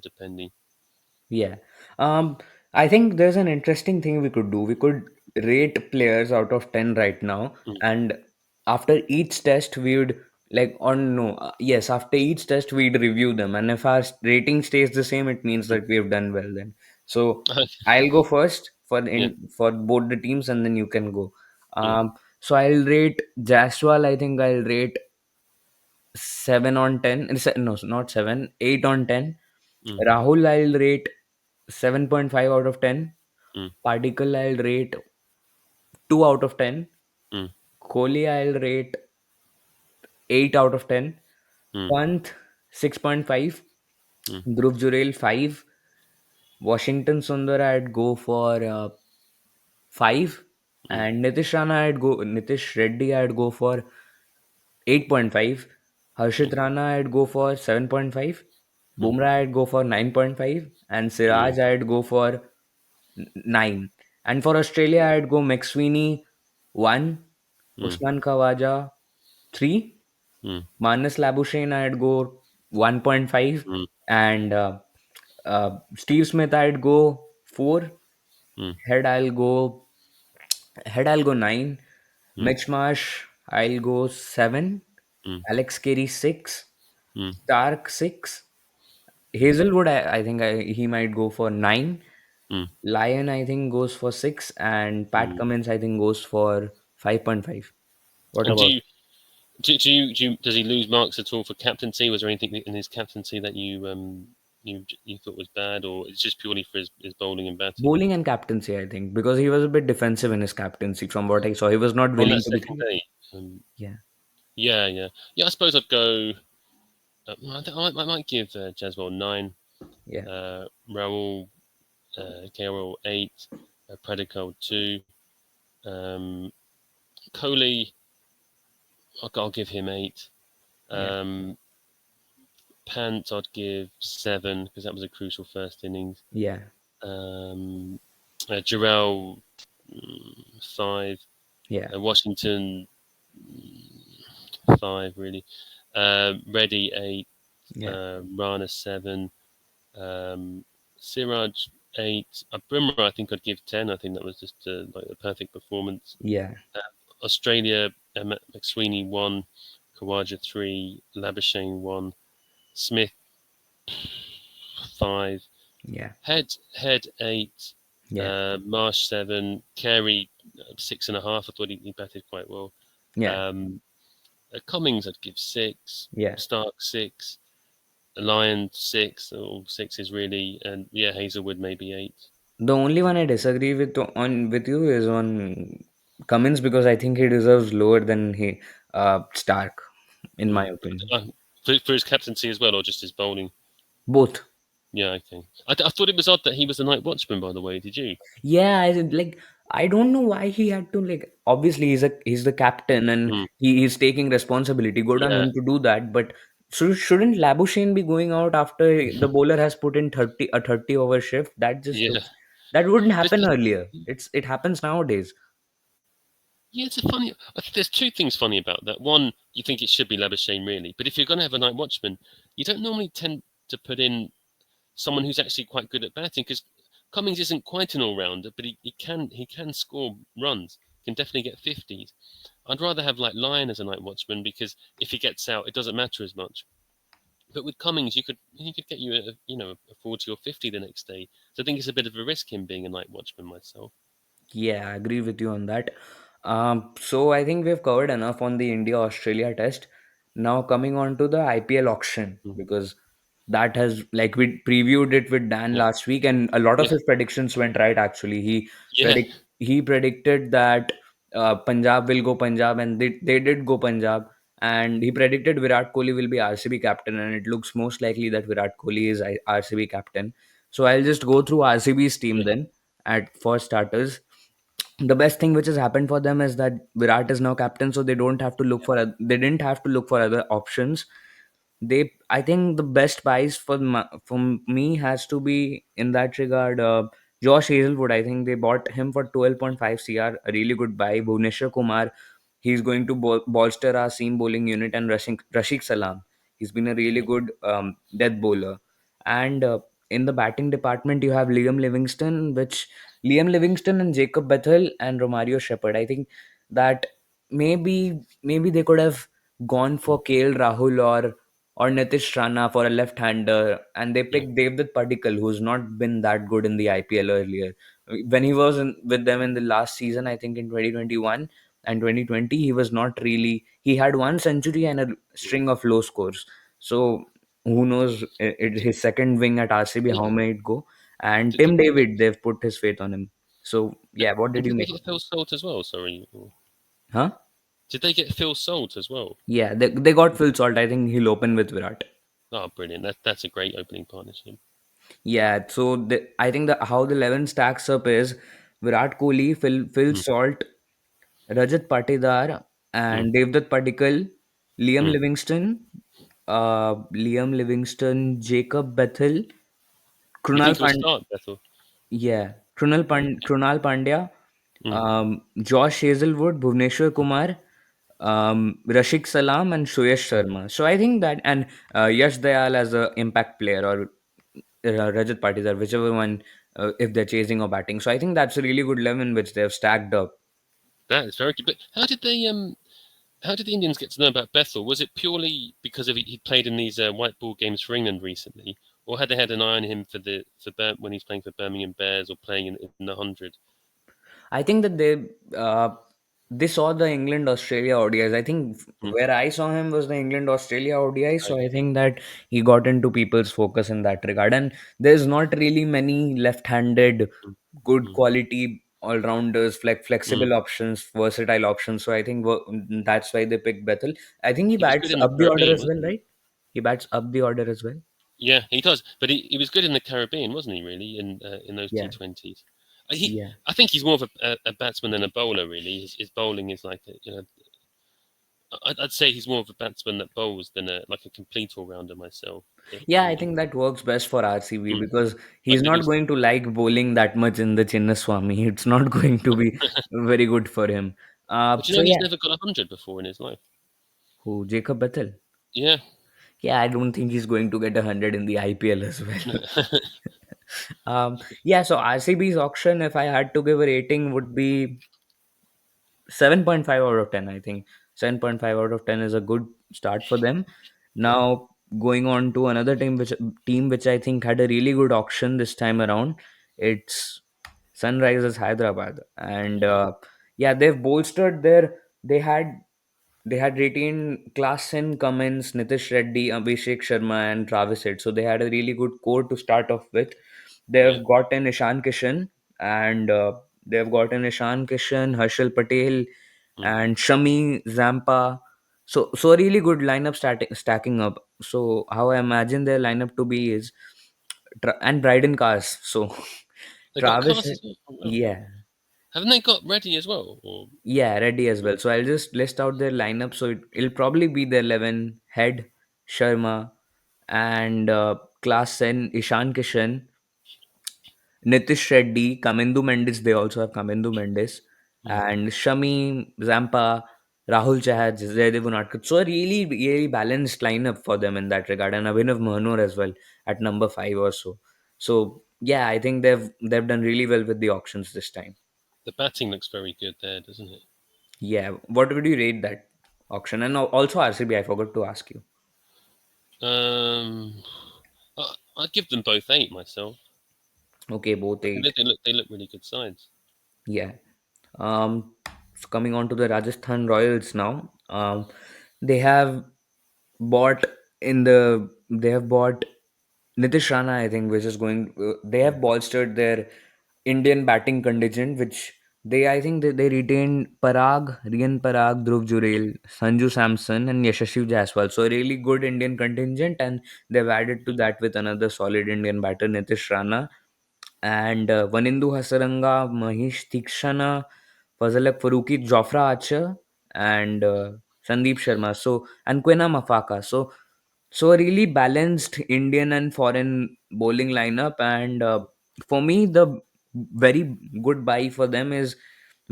depending. yeah. Um, I think there's an interesting thing we could do. We could rate players out of 10 right now, Mm, and after each test, we would like, or no, yes, after each test, we'd review them. And if our rating stays the same, it means mm. that we have done well then. So I'll go first Yeah. for both the teams, and then you can go. Mm, So I'll rate Jaswal. I think I'll rate 7 on 10. No, not 7, 8 on 10. mm, Rahul, I'll rate 7.5 out of 10. mm, Particle, I'll rate 2 out of 10. mm, Kohli, I'll rate 8 out of 10. mm, Pant, 6.5. mm, Dhruv Jurel, 5. Washington Sundar, I'd go for 5. mm, And Nitish Reddy, I'd go for 8.5. Harshit mm, Rana, I'd go for 7.5. mm, Bumrah, I'd go for 9.5. And mm, Siraj, I'd go for 9. And for Australia, I'd go McSweeney 1, mm, Usman Khawaja 3, mm, Manas Labuschagne, I'd go 1.5, mm, and Steve Smith, I'd go 4. mm, Head, I'll go Head, I'll go 9. mm, Mitch Marsh, I'll go 7. mm, Alex Carey 6. mm, Stark 6. Hazelwood, I think he might go for 9. mm, Lion, I think, goes for 6, and Pat mm. Cummins, I think, goes for 5.5. What And do about? you, does he lose marks at all for captaincy? Was there anything in his captaincy that you thought was bad, or it's just purely for his bowling and batting? Bowling and captaincy, I think, because he was a bit defensive in his captaincy from what I saw. He was not On that willing to be second creative. day, Yeah, yeah, yeah, yeah. I suppose I'd go. I might give Jaswell 9, yeah, Raul, KRL 8, Predico 2, um, Kohli. I'll give him 8. yeah, Um, Pant, I'd give 7 because that was a crucial first innings. yeah, Um, Jarrell, 5. yeah, Washington, 5 really. Reddy 8. yeah, Rana 7. Um, Siraj 8. Brimmer I think I'd give 10. I think that was just like a perfect performance. yeah, Uh, Australia, McSweeney 1. Kawaja 3. Labuschagne 1. Smith 5. yeah, Head 8. yeah, Marsh 7. Carey 6.5. I thought he batted quite well. yeah, Um, Cummings I'd give 6. yeah. Stark 6. Lion 6. Or 6 is really, and yeah, Hazelwood maybe 8. The only one I disagree with you is on Cummins, because I think he deserves lower than he Stark, in my Mm. opinion. For his captaincy as well, or just his bowling? Both. Yeah, okay. I thought it was odd that he was the night watchman. By the way, did you? Yeah, I don't know why he had to, like, obviously he's the captain, and Mm. he is taking responsibility. Good on Yeah, him to do that, but shouldn't Labuschagne be going out after the bowler has put in 30 over shift? yeah. That wouldn't But happen earlier. It happens nowadays. yeah, it's a funny. I think there's two things funny about that. One, you think it should be Labuschagne really, but if you're going to have a night watchman, you don't normally tend to put in someone who's actually quite good at batting because Cummings isn't quite an all-rounder, but he can score runs. Can definitely get 50s. I'd rather have like Lyon as a night watchman because if he gets out, it doesn't matter as much. But with Cummings, he could get you a 40 or 50 the next day. So I think it's a bit of a risk him being a night watchman myself. Yeah, I agree with you on that. So I think we've covered enough on the India Australia test. Now coming on to the IPL auction, Mm. because that has, like, we previewed it with Dan Yeah, last week, and a lot of yeah, his predictions went right. Actually, yeah, he predicted that Punjab will go Punjab, and they did go Punjab. And he predicted Virat Kohli will be RCB captain, and it looks most likely that Virat Kohli is RCB captain. So I'll just go through RCB's team yeah, then. At for starters, the best thing which has happened for them is that Virat is now captain, so they don't have to look for they didn't have to look for other options. They, I think, the best buys for me has to be in that regard. Josh Hazelwood, I think they bought him for 12.5 cr, a really good buy. Bhuvneshwar Kumar, he's going to bolster our seam bowling unit, and Rashik Salam, he's been a really yeah. good death bowler. And in the batting department, you have Liam Livingston and Jacob Bethel and Romario Shepherd. I think that maybe they could have gone Mm. for KL Rahul or Nitish Rana for a left-hander, and they Yeah, picked Devdutt Padikkal, who's not been that good in the IPL earlier. When he was with them in the last season, I think in 2021 and 2020, he was not really. He had one century and a yeah. string of low scores. So who knows, his second wing at RCB, Did, how may it go? And did Tim they get, David, they've put his faith on him. So yeah, what and did you did they make get of it? Phil Salt as well? Sorry, or Huh? did they get Phil Salt as well? Yeah, they got Phil Salt. I think he'll open with Virat. Oh, brilliant! That's a great opening partnership. Yeah, so I think the how the 11 stacks up is Virat Kohli, Phil Mm, Salt, Rajat Patidar, mm, and Devdutt Padikkal, mm. Liam Livingston, Jacob Bethel, You Krunal think he'll Pand, start Bethel? yeah, Krunal Pandya, Mm. Josh Hazelwood, Bhuvneshwar Kumar, Rashik Salam, and Suyesh Sharma. So I think that, and Yash Dayal as a impact player, or Rajat Patidar, whichever one, if they're chasing or batting. So I think that's a really good 11 which they've stacked up. That is very good. But how did the Indians get to know about Bethel? Was it purely because of he played in these white ball games for England recently, or had they had an eye on him when he's playing for Birmingham Bears or playing in the 100? I think that they saw the England Australia ODIs. I think Mm. where I saw him was the England Australia ODI. So Okay. I think that he got into people's focus in that regard. And there's not really many left-handed, Mm, good mm, quality all-rounders, mm. flexible options, versatile options. So I think that's why they picked Bethel. I think he He was good bats in the up the order Caribbean, as well, wasn't he? right? He bats up the order as well. Yeah, he does. But he was good in the Caribbean, wasn't he? Really, in those Yeah, T20s. He, yeah. I think he's more of a batsman than a bowler. Really, his bowling is like I'd say he's more of a batsman that bowls than a like a complete all rounder myself. Yeah, I think that works best for RCB Mm, because I he's could do. not going to like bowling that much in the Chinnaswamy. It's not going to be very good for him. But So he's yeah, never got 100 before in his life. who Jacob Bethel? Yeah. Yeah, I don't think he's going to get 100 in the IPL as well. Yeah, so RCB's auction, if I had to give a rating, would be 7.5 out of 10. I think 7.5 out of 10 is a good start for them. Now going on to another team which I think had a really good auction this time around. It's Sunrisers Hyderabad, and yeah, they've bolstered they had they had retained Klassen, Cummins, Nitish Reddy, Abhishek Sharma, and Travis Head. So they had a really good core to start off with. Yeah. They've gotten Ishan Kishan, and Harshal Patel, Mm. and Shami Zampa. So a really good lineup stacking up. So how I imagine their lineup to be is and Bryden Cars. So They got Travis, cars as well. Oh, wow. yeah, Haven't they got ready as well? Or yeah, Reddy as well. So I'll just list out their lineup. So it'll probably be their 11: Head, Sharma, and Klassen, Ishan Kishan, Nitish Reddy, Kamendu Mendes. They also have Kamendu Mendes, mm. and Shami, Zampa, Rahul Chahar, Jaydev Unadkat. So a really balanced lineup for them in that regard, and Abhinav Mahanur as well at number 5 or so. So yeah, I think they've done really well with the auctions this time. The batting looks very good there, doesn't it? Yeah, what would you rate that auction? And also RCB, I forgot to ask you. Um, I'd give them both 8 myself. Okay, both I think 8. they look really good sides. Yeah. So coming on to the Rajasthan Royals now. They have bought in the they have bought Nitish Rana, I think, which is going. They have bolstered their Indian batting contingent, which I think they retained Rian Parag, Dhruv Jurel, Sanju Samson, and Yashasvi Jaiswal. So a really good Indian contingent, and they've added to that with another solid Indian batter, Nitish Rana, and Vanindu Hasaranga, Mahesh Tikshana, Fazalak Faruqi, Jofra Archer, and Sandeep Sharma. So and Quena Mafaka. So a really balanced Indian and foreign bowling lineup, and for me, the very good buy for them is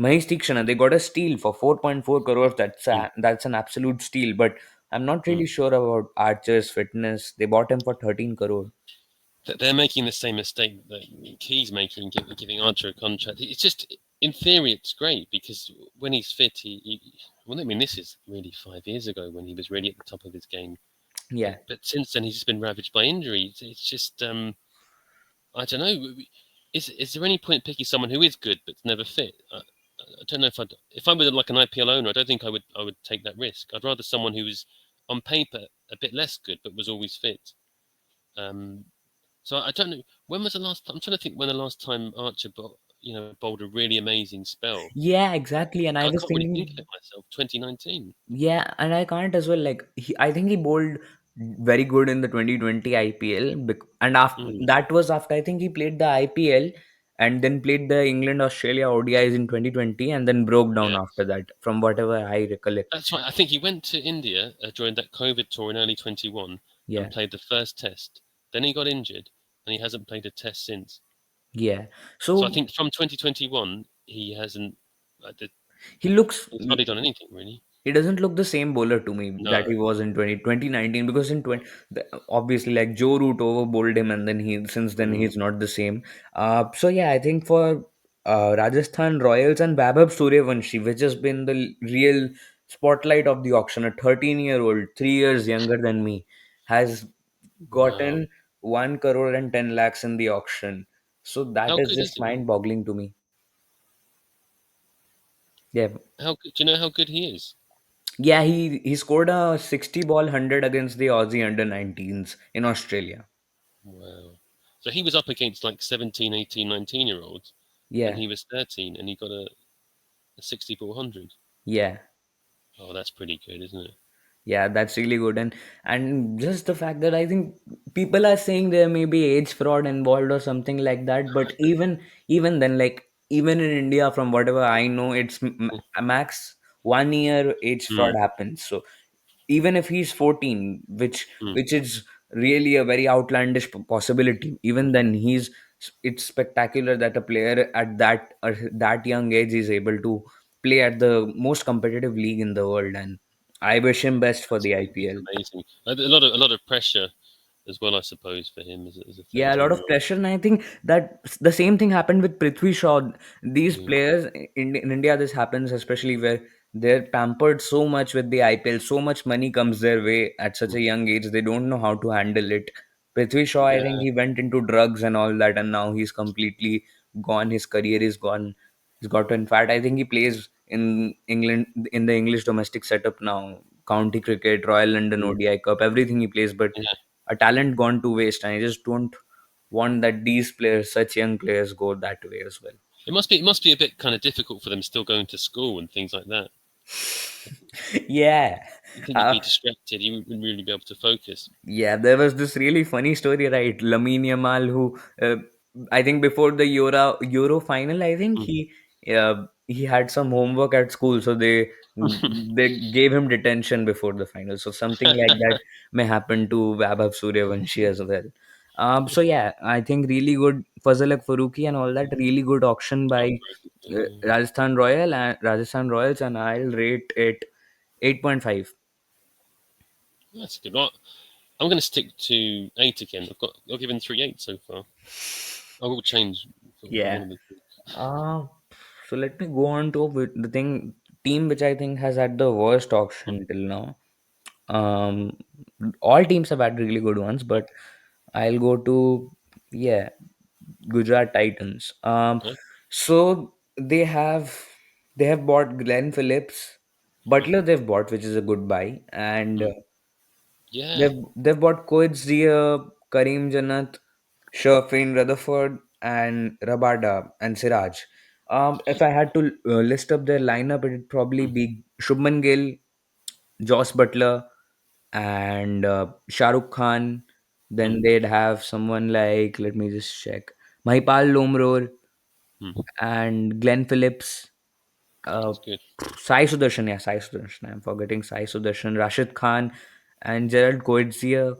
Mahesh Tikshana. They got a steal for 4.4 crores. Mm, That's an absolute steal. But I'm not mm. really sure about Archer's fitness. They bought him for 13 crore. They're making the same mistake that Key's making, giving Archer a contract. It's just, in theory, it's great because when he's fit, well, I mean, this is really 5 years ago when he was really at the top of his game. Yeah. But since then, he's just been ravaged by injuries. It's just, I don't know. Is there any point picking someone who is good but's never fit? I don't know if I were like an IPL owner, I don't think I would take that risk. I'd rather someone who was on paper a bit less good but was always fit. Um, so I don't know when was the last time. I'm trying to think when the last time Archer bowled a really amazing spell. Yeah, exactly. And I I was can't really think of thinking, it myself. 2019. yeah, and I can't as well. Like, I think he bowled very good in the 2020 IPL, and after Mm, that was after I think he played the IPL and then played the England Australia ODIs in 2020 and then broke down yeah, after that, from whatever I recollect. that's right. I think he went to India during that COVID tour in early 21 and Yeah, played the first test. Then he got injured and he hasn't played a test since. yeah. So I So think from 2021 he hasn't. he looks He's hardly done anything really. he doesn't look the same bowler to me that No. he was in 2019, because in 20 obviously, like, Joe Root over bowled him, and then since then Mm, he's not the same. So yeah, I think for Rajasthan Royals and Vaibhav Suryavanshi, which has been the real spotlight of the auction, a 13-year-old, 3 years younger than me, has wow. gotten 1 crore and 10 lakhs in the auction. So that How is good is just he? mind boggling to me. Yeah. How good? Do you know how good he is? Yeah, he scored a 60 ball 100 against the Aussie under 19s in Australia. Wow. So he was up against like 17, 18, 19 year olds and Yeah, he was 13 and he got a 6400. yeah. Oh, that's pretty good, isn't it? Yeah, that's really good. And just the fact that I think people are saying there may be age fraud involved or something like that, but even then, like, even in India, from whatever I know, it's a max 1 year age fraud Mm, happens. So even if he's 14, mm, which is really a very outlandish possibility, even then it's spectacular that a player at that young age is able to play at the most competitive league in the world, and I wish him best for the it's IPL. amazing. A lot of pressure as well, I suppose, for him as a Yeah, a lot 13 of year old. pressure, and I think that the same thing happened with Prithvi Shaw. These Mm, players in India, this happens especially where they're pampered so much with the IPL, so much money comes their way at such mm. a young age, they don't know how to handle it. Prithvi Shaw, I think Yeah, he went into drugs and all that, and now he's completely gone. His career is gone. He's got to, in fact, I think he plays in England in the English domestic setup now, county cricket, Royal London mm, ODI Cup, everything he plays, but yeah. a talent gone to waste. And I just don't want that these players, such young players, go that way as well. It must be a bit kind of difficult for them still going to school and things like that. Yeah. You think you'd Uh, be distracted, you wouldn't really be able to focus. yeah, there was this really funny story, right? Lamine Yamal, who I think before the Euro final, I think Mm. he had some homework at school, so they gave him detention before the final. So something like that may happen to Vaibhav Suryavanshi as well. So yeah, I think really good Fazalak Faruqi and all that. Really good auction Oh, by very good, yeah. Rajasthan Royals, and I'll rate it 8.5. That's good. Right. I'm going to stick to 8 again. I've given 3 8 so far. I will change sort of one Yeah. of the two. Uh, so let me go on to the team which I think has had the worst auction till now. Um, all teams have had really good ones, but I'll go to, yeah, Gujarat Titans. Huh? So they have bought Glenn Phillips, Butler they've bought, which is a good buy, and Mm. Yeah. They've bought Coetzee, Kareem Jannat, Sherfin, Rutherford, and Rabada and Siraj. If I had to list up their lineup, it'd probably Mm, be Shubman Gill, Joss Butler, and Shah Rukh Khan. mm, Then they'd have someone like, let me just check, Mahipal Lomror mm. and Glenn Phillips. Uh, That's good. Sai Sudarshan, yeah, Sai Sudarshan. I'm forgetting Sai Sudarshan, Rashid Khan, and Gerald Coetzee,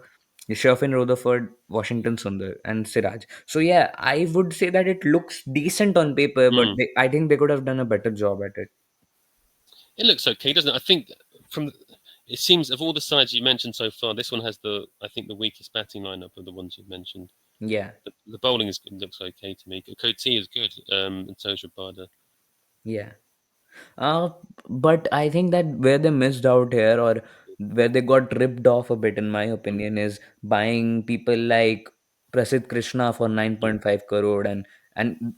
Sherfin Rutherford, Washington Sundar, and Siraj. So yeah, I would say that it looks decent on paper, but Mm. I think they could have done a better job at it. It looks okay, doesn't it? I think from it seems of all the sides you mentioned so far, this one has the I think the weakest batting lineup of the ones you've mentioned. Yeah, The bowling looks okay to me. Coatsy is good, and so is Rabada. yeah. Uh, but I think that where they missed out here, or where they got ripped off a bit, in my Mm, opinion, is buying people like Prasidh Krishna for mm, 9.5 crore, and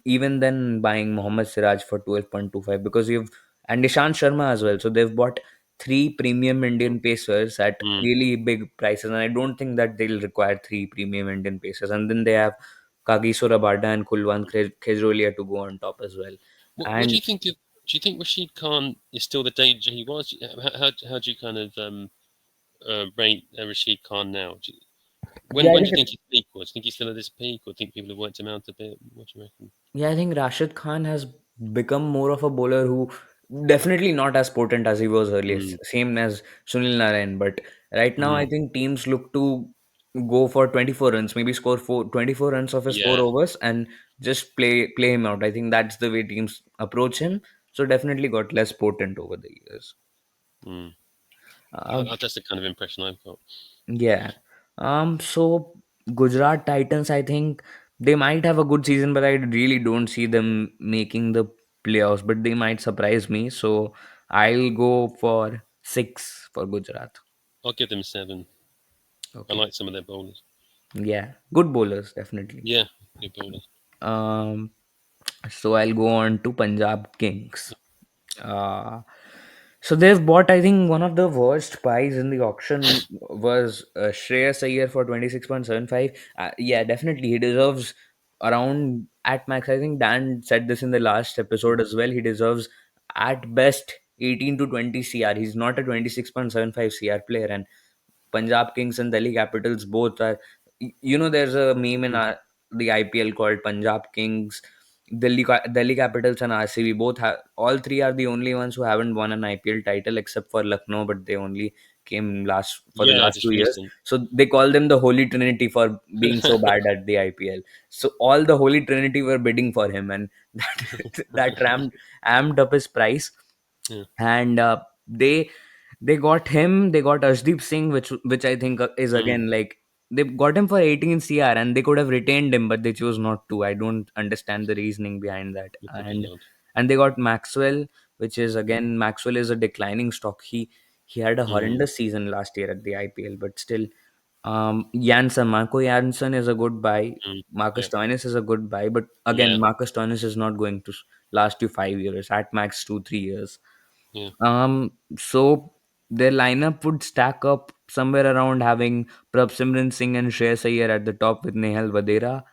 even then buying Mohammad Siraj for 12.25, because you've and Ishant Sharma as well. So they've bought three premium mm, Indian pacers at mm. really big prices, and I don't think that they'll require three premium Indian pacers. And then they have Kagiso Rabada and Kulwant Khejrolia to go on top as well. What do And you think of? Do you think Rashid Khan is still the danger he was? How do you kind of rate Rashid Khan now? yeah, I When do think you think his peak was? Do you think he's still at his peak, or do you think people have worked him out a bit? What do you reckon? Yeah, I think Rashid Khan has become more of a bowler who definitely not as potent as he was earlier, Mm, same as Sunil Narayan. But right now, I mm, think teams look to go for 24 runs, maybe score 24 runs of his four yeah. overs and just play him out. I think that's the way teams approach him. So definitely got less potent over the years. Mm. Uh, That's the kind of impression I've got. Yeah. So Gujarat Titans, I think they might have a good season, but I really don't see them making the playoffs. But they might surprise me. So I'll go for six for Gujarat. I'll give them 7. I Okay. like some of their bowlers. Yeah. Good bowlers, definitely. Yeah, good bowlers. Um, so I'll go on to Punjab Kings. Uh, so they've bought, I think, one of the worst buys in the auction was Shreyas Iyer for 26.75. Yeah, definitely. He deserves around at max. I think Dan said this in the last Mm, episode as well. He deserves at best 18 to 20 CR. He's not a 26.75 CR player. And Punjab Kings and Delhi Capitals both are. There's a meme in mm. the IPL called Punjab Kings, Delhi Capitals, and RCB. Both have all three are the only ones who haven't won an IPL title except for Lucknow, but they only came last for the Yeah, last just 2 years. recent. So they call them the Holy Trinity for being so bad at the IPL. So all the Holy Trinity were bidding for him, and that amped up his price. Yeah. And they got him. They got Ashdeep Singh, which I think is Mm, again like they got him for 18 CR, and they could have retained him, but they chose not to. I don't understand the reasoning behind that. it's a bit And odd. and they got Maxwell, which is again Maxwell is a declining stock. He had a Mm, horrendous season last year at the IPL, but still, Marco Janssen is a good buy. mm. Marcus Yeah, Stoinis is a good buy, but yeah, again, Marcus Stoinis is not going to last you 5 years, at max 2 3 years. yeah, So their lineup would stack up somewhere around having Prabh Singh and Shreyas Iyer at the top with Nehal Vadera,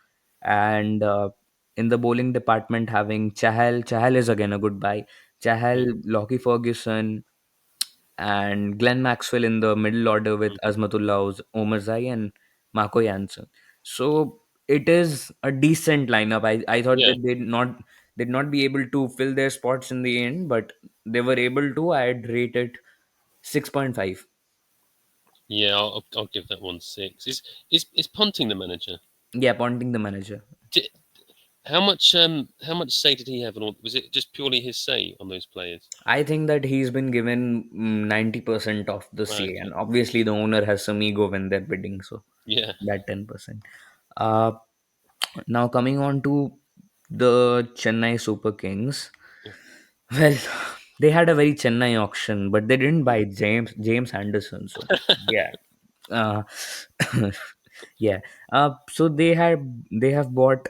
and in the bowling department having Chahal. Chahal is again a good buy. yeah. Chahal, Lockie Ferguson, and Glenn Maxwell in the middle order with Mm, Azmatullah Omarzai and Marco Janssen. So it is a decent lineup. I thought yeah, that they'd not be able to fill their spots in the end, but they were able to. I'd rate it 6.5. yeah. I'll give that one 6. Is Ponting the manager? Yeah, Ponting the manager. Di how much say did he have on all? Was it just purely his say on those players? I think that he's been given 90% of the Right. say, Okay. and obviously the owner has some ego when they're bidding, so Yeah. that 10%. Uh, Now coming on to the Chennai Super Kings. Yeah. Well, they had a very Chennai auction, but they didn't buy James Anderson. So yeah, uh, yeah. So they have bought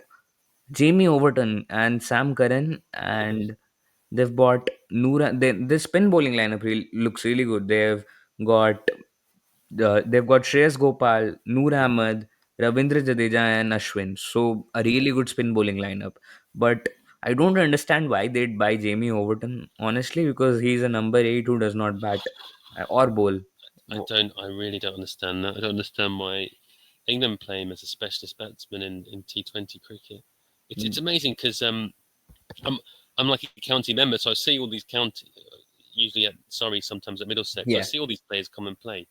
Jamie Overton and Sam Curran, and they've bought Noora. The spin bowling lineup looks really good. They've got They've got Shreyas Gopal, Noor Ahmed, Ravindra Jadeja, and Ashwin. So a really good spin bowling lineup. But I don't understand why they'd buy Jamie Overton, honestly, because he's a number eight who does not bat or bowl. Wo- I really don't understand that. I don't understand why England play him as a specialist batsman in T20 cricket. It's mm, amazing because I'm I'm like a county member, so I see all these county, usually at Surrey, sometimes at Middlesex. I Yeah, see all these players come and play.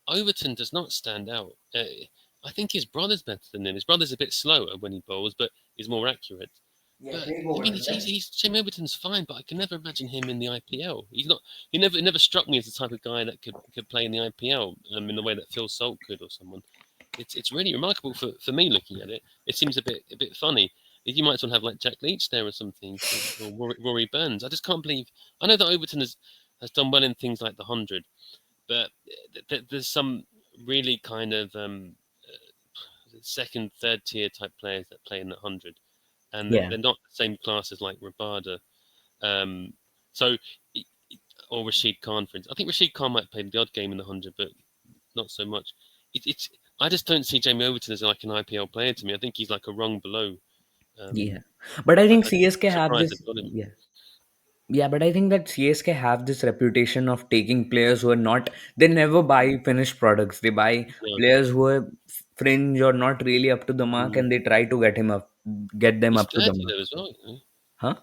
Overton does not stand out. I think his brother's better than him. His brother's a bit slower when he bowls, but is more accurate. yeah, But Craig I mean, Overton. he's Shane Overton's fine, but I can never imagine him in the IPL. He's not. He never it never struck me as the type of guy that could play in the IPL in the way that Phil Salt could or someone. It's really remarkable for me looking at it. It seems a bit funny. You might as well have like Jack Leach there or something, or Rory Burns. I just can't believe. I know that Overton has done well in things like the 100, but there's some really kind of second, third tier type players that play in the 100, and Yeah, they're not the same class as like Rabada. Um, so, or Rashid Khan, for instance. I think Rashid Khan might play the odd game in the 100, but not so much. It's I just don't see Jamie Overton as like an IPL player to me. I think he's like a rung below. yeah. Um, But I think I'm CSK have surprised this. they've got him. Yeah. Yeah, but I think that CSK have this reputation of taking players who are not, they never buy finished products. They buy No, players who are fringe or not really up to the mark, mm. and they try to get them He's up to the 30 mark. though as well. You know? Huh?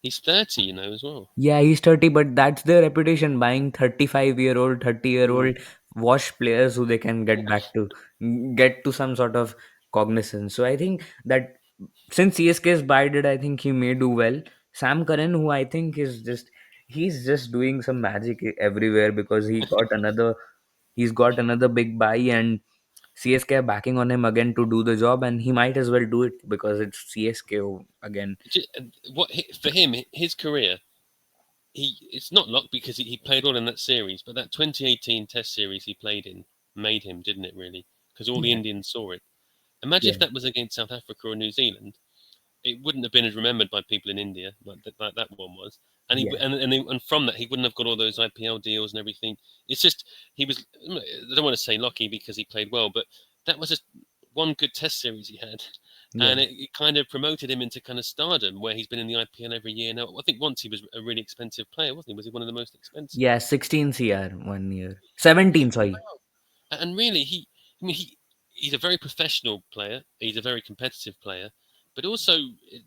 He's 30, as well. Yeah, he's 30, but that's their reputation, buying 35-year-old, 30-year-old Mm. wash players who they can get back to, get to some sort of cognizance. So I think that since CSK's buy did, I think he may do well. Sam Curran, who I think he's just doing some magic everywhere because he's got another big buy, and CSK are backing on him again to do the job, and he might as well do it because it's CSK again. For him, his career, it's not luck because he played all in that series, but that 2018 Test series he played in made him, didn't it? Really, because all the Yeah, Indians saw it. Imagine if yeah, that was against South Africa or New Zealand. It wouldn't have been as remembered by people in India like that one was. And yeah. and from that he wouldn't have got all those IPL deals and everything. It's just he was. I don't want to say lucky because he played well, but that was just one good Test series he had, Yeah. and it kind of promoted him into kind of stardom where he's been in the IPL every year now. I think once he was a really expensive player, wasn't he? Was he one of the most expensive? Yeah, 16 CR 1 year. 17, sorry. Wow. And really, I mean, he's a very professional player. He's a very competitive player, but also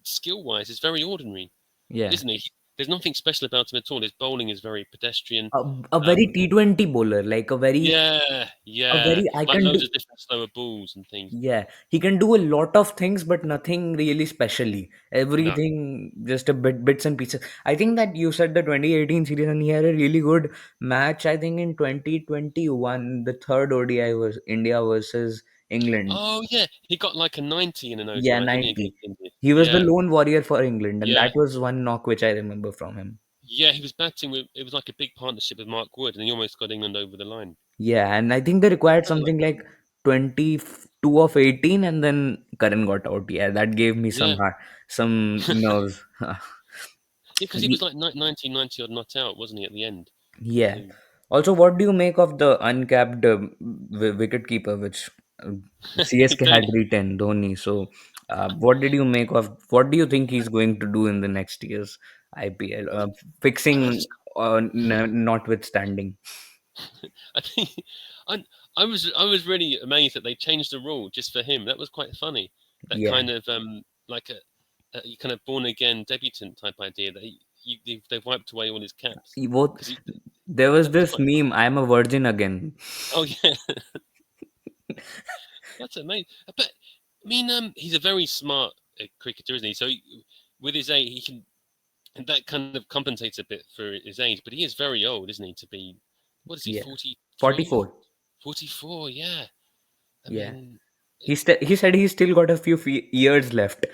skill wise, is very ordinary, Yeah. isn't he? There's nothing special about him at all. His bowling is very pedestrian. A very Um, T20 bowler, like yeah, a yeah, very, I like can loads do, of different slower balls and things. yeah, he can do a lot of things, but nothing really specially. No. Everything just a bits and pieces. I think that you said the 2018 series, and he had a really good match. I think in 2021, the third ODI was India versus England. Oh yeah, he got like a 90 in an Yeah, ODI, didn't he, 90. against India? He was the Yeah, lone warrior for England, and yeah, that was one knock which I remember from him. yeah. He was batting with. It was like a big partnership with Mark Wood, and he almost got England over the line. Yeah, and I think they required Something like something that. like 22 of 18, and then Karan got out. Yeah, that gave me Yeah, some nerves. yeah, because he was Ye- like 1990 odd not out, wasn't he, at the end? Yeah. Um, Also, what do you make of the uncapped wicket keeper, which CSK had Dhoni. retained, Dhoni? So, what did you make of? What do you think he's going to do in the next year's IPL? I Fixing, just, notwithstanding. I think, I, I was really amazed that they changed the rule just for him. That was quite funny. That Yeah. kind of like a kind of born again debutant type idea that they've wiped away all his caps He both, because there was that was this quite meme, funny. I'm a virgin again. Oh yeah, that's amazing. But I mean, he's a very smart cricketer, isn't he? So with his age, he can. And that kind of compensates a bit for his age, but he is very old, isn't he? To be, what is he, Yeah. 43, 44. 44? Yeah. I Yeah. mean, He said he's still got a few years left.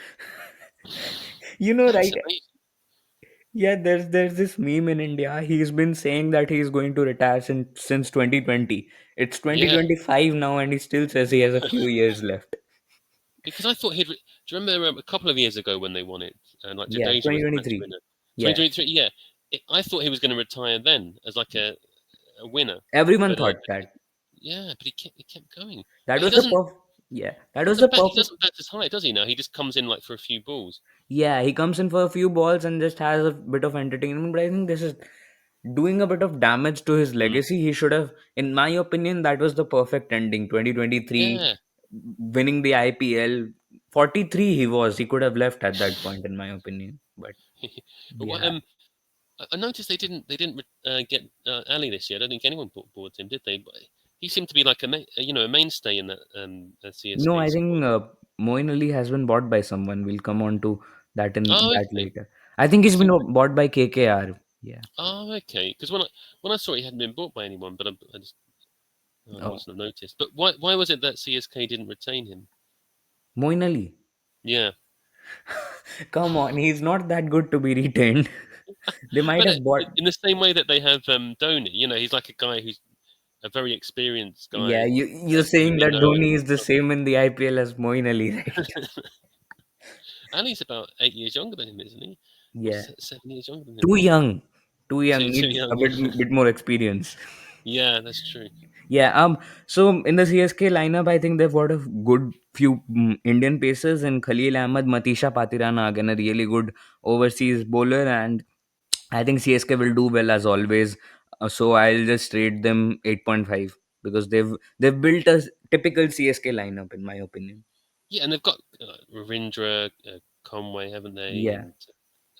that's Right? amazing. Yeah, there's this meme in India. He's been saying that he's going to retire since 2020. It's Yeah, 2025 now, and he still says he has a few years left. because I thought he'd. Do you remember a couple of years ago when they won it? Like Yeah, Jadeja was the match 2023. winner. Yeah. 2023, yeah. I thought he was going to retire then as like a winner. Everyone But thought that. Yeah, but he kept going. That But he was the doesn't perf- yeah, that was the doesn't bat he perfect. doesn't bat as high, does he? Now he just comes in like for a few balls. Yeah, he comes in for a few balls and just has a bit of entertainment. But I think this is doing a bit of damage to his Mm. legacy. He should have, in my opinion, that was the perfect ending. 2023, Yeah. winning the IPL. 43 he was. He could have left at that point, in my opinion. But But what yeah. I noticed they didn't get Ali this year. I don't think anyone bought him, did they? But he seemed to be like a mainstay in that No, CSK I squad. think Moin Ali has been bought by someone. We'll come on to that in Oh, that okay. later. I think he's Because been bought by KKR. Yeah. oh, okay. Because when I saw it, he hadn't been bought by anyone, but I just I Oh, mustn't have noticed. But why was it that CSK didn't retain him? Moin Ali. Yeah, Come on, he's not that good to be retained. They might but have bought. in the same way that they have Dhoni, he's like a guy who's a very experienced Yeah, guy you're who saying they that know. Dhoni is the same in the IPL as Moin Ali, right? And he's about 8 years younger than him, isn't he? Or Yeah. 7 years younger than him. Too young. Too young. Too Needs a young. bit more experience. Yeah, that's true. Yeah. So in the CSK lineup, I think they've got a good few Indian pacers in Khalil Ahmed, Matisha Patirana, again a really good overseas bowler, and I think CSK will do well as always. So I'll just rate them 8.5 because they've built a typical CSK lineup in my opinion. Yeah, and they've got Ravindra, Conway, haven't they? Yeah.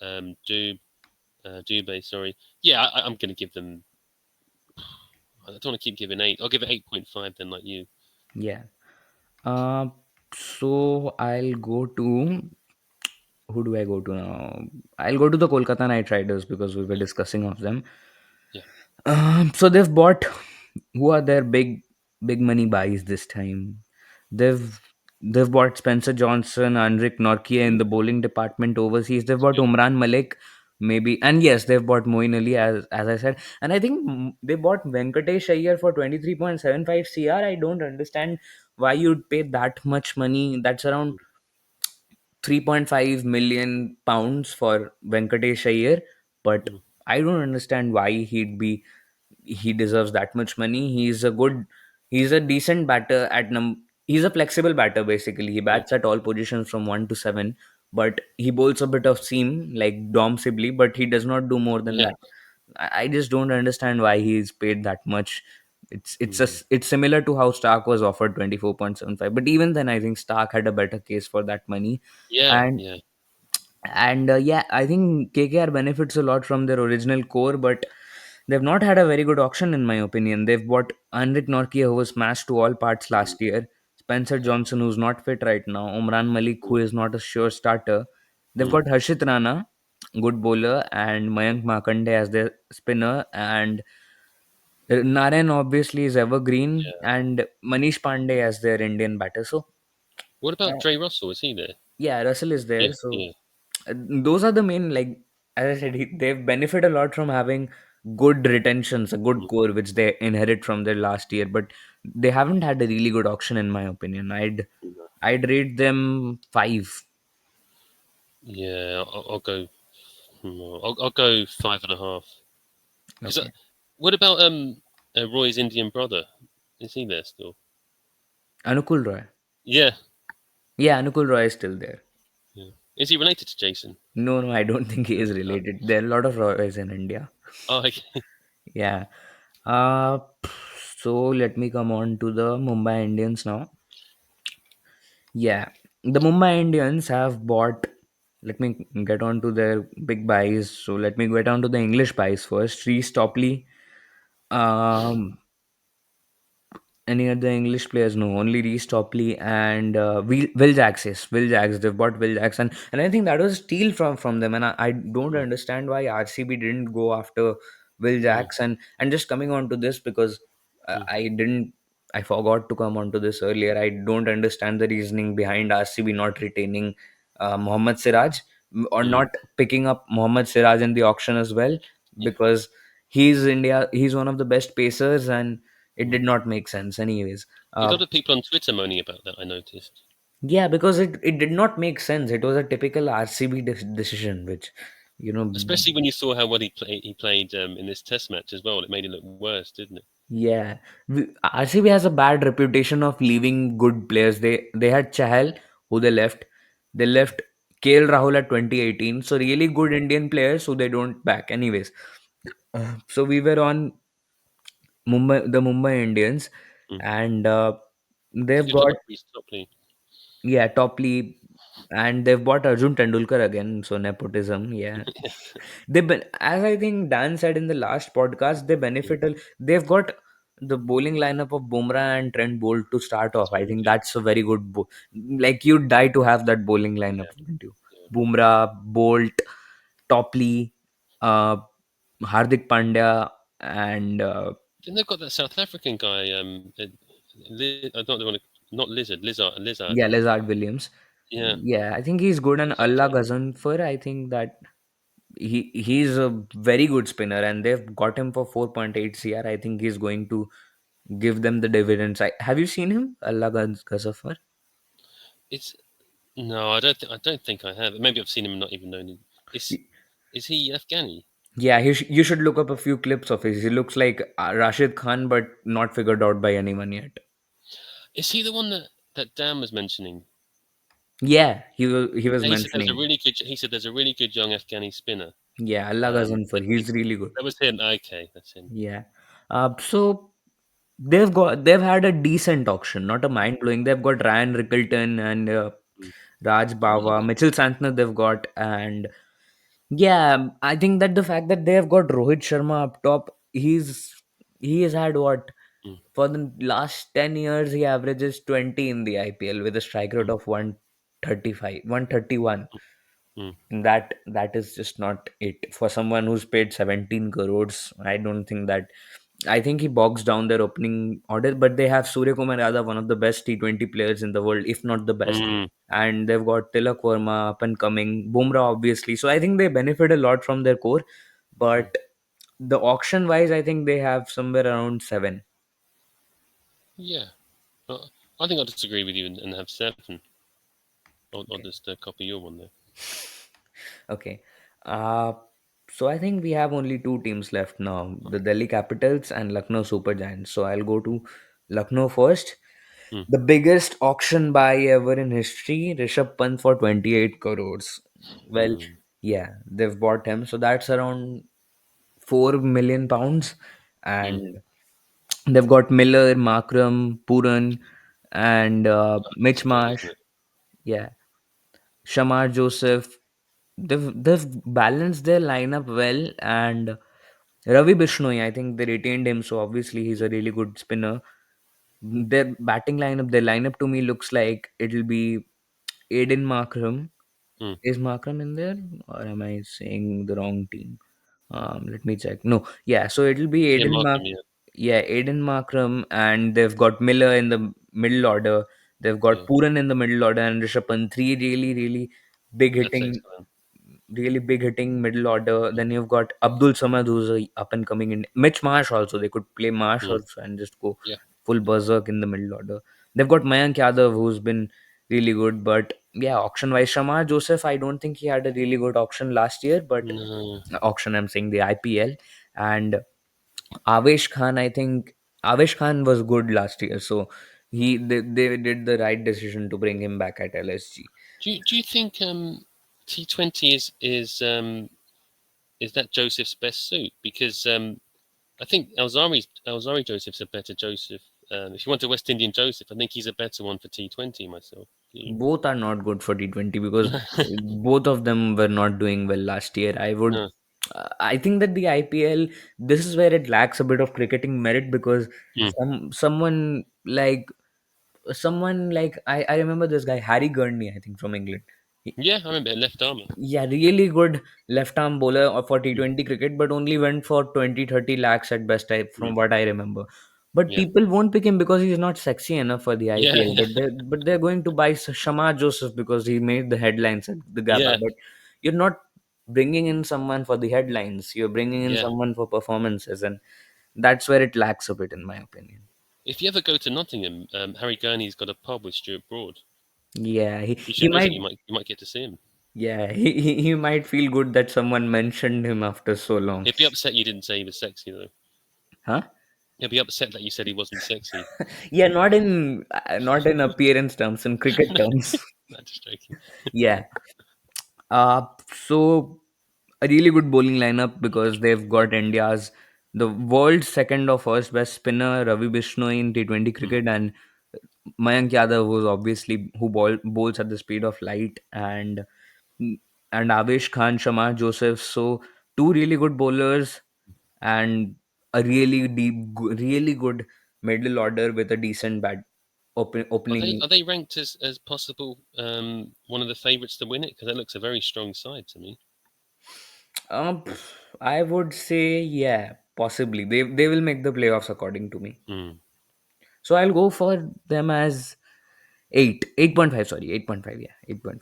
And Dubé, sorry. Yeah, I'm going to give them. I don't want to keep giving eight. I'll give it 8.5 then, like you. Yeah. Uh, so I'll go to who do I go to now? I'll go to the Kolkata Knight Riders because we were Yeah, discussing of them. yeah, So they've bought who are their big money buys this time. They've they've bought Spencer Johnson, Anrik Norkia in the bowling department overseas. They've that's bought good. Umran Malik, maybe, and yes, they've bought Moin Ali as I said, and I think they bought Venkatesh Iyer for 23.75 cr. I don't understand why you'd pay that much money. That's around 3.5 million pounds for Venkatesh Iyer, but Mm, I don't understand why he deserves that much money. He's a decent batter he's a flexible batter basically. He yeah, bats at all positions from 1 to 7, but he bowls a bit of seam like Dom Sibley, but he does not do more than yeah. that. I just don't understand why he's paid that much. Mm, It's similar to how Stark was offered 24.75, but even then I think Stark had a better case for that money. yeah, and yeah. yeah, I think KKR benefits a lot from their original core, but they've not had a very good auction, in my opinion. They've bought Anrik Norkia, who was smashed to all parts Mm, last year, Spencer Johnson, who's not fit right now, Umran Malik, mm, who is not a sure starter. They've mm. got Harshit Rana, good bowler, and Mayank Markande as their spinner, and Narayan obviously is evergreen, Yeah. and Manish Pandey as their Indian batter. So, What about uh, Dre Russell? Is he there? yeah, Russell is Yeah, there. So yeah. those are the main, like as I said, they've benefit a lot from having good retentions, a good Mm, core which they inherit from their last year, but they haven't had a really good auction in my opinion. mm. I'd rate them 5. Yeah, I'll go. I'll go 5.5. Because Okay. what about Roy's Indian brother? Is he there still? Anukul Roy. Yeah, Yeah, Anukul Roy is still there. yeah. Is he related to Jason? No, I don't think he is No. related. There are a lot of Roys in India. Oh, okay. Yeah. uh so let me come on to the Mumbai Indians now. Yeah, the Mumbai Indians have bought. Let me get on to their big buys. So let me get on to the English buys first. Reece Topley, um, any other English players? No, only Reece Topley and Will Jacks. Yes, Will Jacks. They've bought Will Jacks, and I think that was a steal from them. And I don't Mm, understand why RCB didn't go after Will mm, Jacks. And just coming on to this because mm, I didn't. I forgot to come on to this earlier. I don't understand the reasoning behind RCB not retaining Mohammad Siraj or mm. not picking up Mohammad Siraj in the auction as well Yeah. because he's India. He's one of the best pacers and it Mm. did not make sense anyways. A lot of people on Twitter moaning about that. I noticed, Yeah, because it did not make sense. It was a typical RCB decision which you know especially when you saw how well he played. He played in this Test match as well. It made it look worse, didn't it? Yeah, RCB has a bad reputation of leaving good players. They had Chahal, who they left. They left KL Rahul at 2018. So really good Indian players who they don't back. Anyways, so we were on Mumbai Indians, Mm. and they've Still got top league. yeah Topley, and they've bought Arjun Tendulkar again. So nepotism, yeah. As I think Dan said in the last podcast, they Mm. benefit. They've got the bowling lineup of Bumrah and Trent Bolt to start off. It's I very think good. that's a very good. Like you'd die to have that bowling lineup, Yeah, wouldn't you? yeah. Bumrah, Bolt, Topley, uh, Hardik Pandya, and Then they've got that South African guy. I don't want to, not Lizard, Lizard. yeah, Lazard Williams. Yeah, Yeah, I think he's good. And he's Allah okay. Ghazanfar, I think that he's a very good spinner, and they've got him for 4.8 CR. I think he's going to give them the dividends. Have you seen him, Allah Ghazafar? It's no, I don't think I have. Maybe I've seen him and not even known him. Is he Afghani? Yeah, you should look up a few clips of his. He looks like Rashid Khan, but not figured out by anyone yet. Is he the one that Dan was mentioning? Yeah, he was Yeah, he said there's a mentioning. really good. He said there's a really good young Afghani spinner. Yeah, Allah Ghazanfar. He's really good. That was him. Okay, that's him. Yeah. So they've had a decent auction, not a mind blowing. They've got Ryan Rickleton and Mm. Raj Bawa, Mitchell Santner. They've got, and yeah, I think that the fact that they have got Rohit Sharma up top, he has had what Mm. for the last 10 years he averages 20 in the IPL with a strike rate Mm. of 135, 131. Mm. That is just not it for someone who's paid 17 crores. I don't think that. I think he bogs down their opening order, but they have Surya Kumar Yadav, one of the best T20 players in the world, if not the best. Mm. And they've got Tilak Verma up and coming, Bumrah obviously. So I think they benefit a lot from their core. Mm. But the auction wise, I think they have somewhere around seven. Yeah, uh, I think I'll disagree with you and have seven. I'll Okay. just copy your one there. Okay. Uh, so I think we have only two teams left now, the Delhi Capitals and Lucknow Super Giants. So I'll go to Lucknow first. Mm. The biggest auction buy ever in history, Rishabh Pant for 28 crores. Well, Mm. yeah, they've bought him. So that's around 4 million pounds. Mm. And they've got Miller, Markram, Puran, and It's Mitch good, Marsh. isn't it? Yeah, Shamar Joseph. They've balanced their lineup well, and Ravi Bishnoi, I think they retained him, so obviously he's a really good spinner. Their batting lineup, their lineup to me looks like it'll be Aiden Markram. Mm. Is Markram in there, or am I saying the wrong team? Let me check. No, yeah. So it'll be Yeah, Markham. Yeah, yeah, Aiden Markram, and they've got Miller in the middle order. They've got yeah. Puran in the middle order, and Rishabh Pant. Three really big That's hitting excellent. really big hitting middle order. Then you've got Abdul Samad, who's a up and coming in. Mitch Marsh also. They could play Marsh Mm. also and just go Yeah. full berserk in the middle order. They've got Mayank Yadav, who's been really good. But yeah, auction wise, Shamar Joseph, I don't think he had a really good auction last year. But No. auction, I'm saying the IPL. And Avesh Khan, I think Avesh Khan was good last year. So they did the right decision to bring him back at LSG. Do you think T20 is that Joseph's best suit? Because I think Alzari Joseph's a better Joseph. If you want a West Indian Joseph, I think he's a better one for T20 myself. Do you? Both are not good for T20 because both of them were not doing well last year. No. I think that the IPL, this is where it lacks a bit of cricketing merit because Mm. someone like I remember this guy Harry Gurney, I think from England. Yeah, I remember left armour. Yeah, really good left arm bowler for Mm. T20 cricket, but only went for 20-30 lakhs at best, Mm. from what I remember. But Yeah. people won't pick him because he's not sexy enough for the Yeah. IPL. But they're going to buy Shamar Joseph because he made the headlines at the Gabba. Yeah. But you're not bringing in someone for the headlines. You're bringing in Yeah. someone for performances, and that's where it lacks a bit, in my opinion. If you ever go to Nottingham, Harry Gurney's got a pub with Stuart Broad. Yeah, You he should visit. might. You might get to see him. Yeah, he might feel good that someone mentioned him after so long. He'd be upset you didn't say he was sexy though. Huh? He'll be upset that you said he wasn't sexy. Yeah, not in appearance terms, in cricket No, terms. not just joking. Yeah. So a really good bowling lineup because they've got India's the world's second or first best spinner Ravi Bishnoi in T20 Mm. cricket, and Mayank Yadav, who's obviously bowls at the speed of light, and Avesh Khan, Shamar Joseph. So two really good bowlers and a really really good middle order with a decent opening. Are they ranked as possible one of the favourites to win it? Because that looks a very strong side to me. I would say yeah, possibly they will make the playoffs according to me. Mm. So I'll go for them as 8.5. Sorry, 8.5. Yeah, 8.5.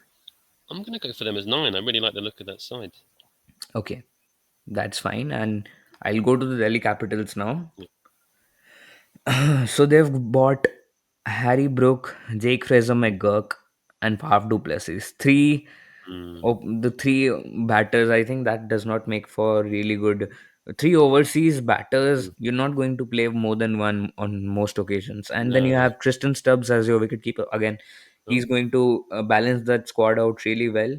I'm going to go for them as 9. I really like the look of that side. Okay, that's fine. And I'll go to the Delhi Capitals now. Yeah. So they've bought Harry Brook, Jake Fraser McGurk, and Faf du Plessis. Mm. The three batters, I think that does not make for really good. Three overseas batters, Mm. you're not going to play more than one on most occasions. And then you No. have Tristan Stubbs as your wicketkeeper. Again, Oh, he's going to balance that squad out really well.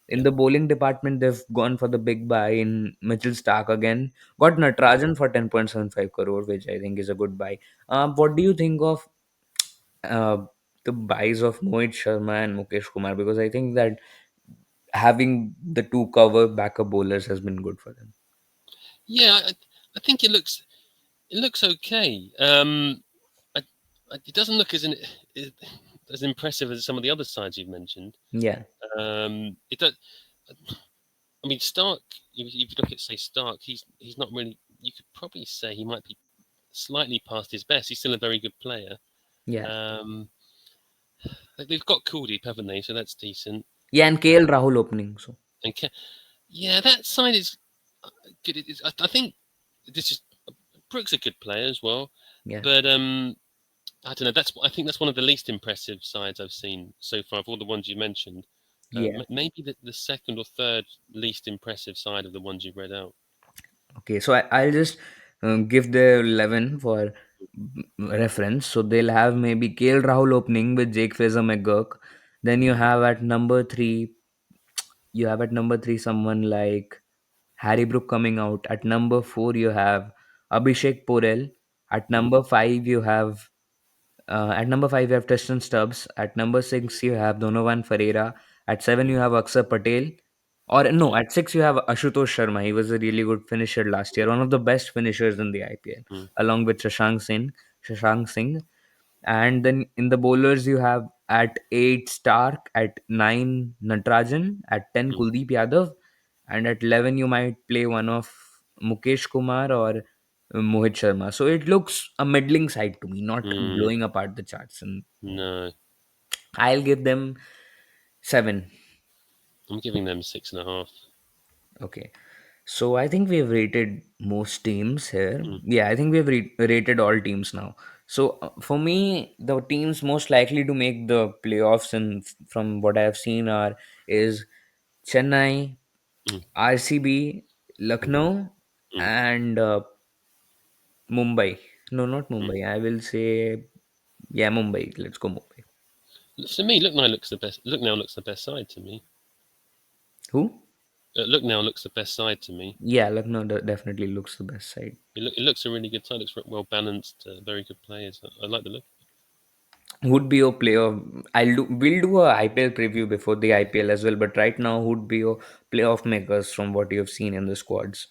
In yeah. the bowling department, they've gone for the big buy in Mitchell Stark again. Got Natarajan for 10.75 crore, which I think is a good buy. What do you think of uh, the buys of Mohit Sharma and Mukesh Kumar? Because I think that having the two cover backup bowlers has been good for them. Yeah, I think it looks okay. I, it doesn't look as impressive as some of the other sides you've mentioned. Yeah, It does. I mean, Stark. If you look at say Stark, he's not really. You could probably say he might be slightly past his best. He's still a very good player. yeah, Um, they've got Kuldeep, haven't they? So that's decent. yeah, and Uh, KL Rahul opening. So and yeah, that side is good. I think this is Brooks a good player as well, yeah, but I don't know. I think that's one of the least impressive sides I've seen so far of all the ones you mentioned. yeah. Maybe the second or third least impressive side of the ones you've read out. Okay, so I'll just give the 11 for reference. So they'll have maybe KL Rahul opening with Jake Fraser McGurk. Then you have at number three someone like Harry Brook coming out. At number four, you have Abhishek Porel. At Mm, number five, you have Tristan Stubbs. At number six, you have Donovan Ferreira. At seven, mm, you have Aksar Patel. Or no, yeah, at six, you have Ashutosh Sharma. He was a really good finisher last year, one of the best finishers in the IPL, mm, along with Shashank Singh. And then in the bowlers, you have at 8 Stark, at 9 Natarajan, at 10 mm, Kuldeep Yadav, and at 11 you might play one of Mukesh Kumar or Mohit Sharma. So it looks a middling side to me, not mm, blowing apart the charts. And no, I'll give them 7. I'm giving them 6.5. Okay. So I think we've rated most teams here. Mm, Yeah, I think we've rated all teams now. So for me, the teams most likely to make the playoffs, and from what I have seen, are is Chennai, mm, RCB, mm, Lucknow, mm. and Mumbai. No, not Mm. Mumbai. I will say yeah, Mumbai. Let's go Mumbai. To me, Look now looks the best. Look now looks the best side to me. Who? Look now looks the best side to me. Yeah, Lucknow definitely looks the best side. It looks a really good side. Looks well balanced. Very good players. I like the look. Who'd be your player? We'll do a IPL preview before the IPL as well. But right now, who'd be your playoff makers from what you've seen in the squads?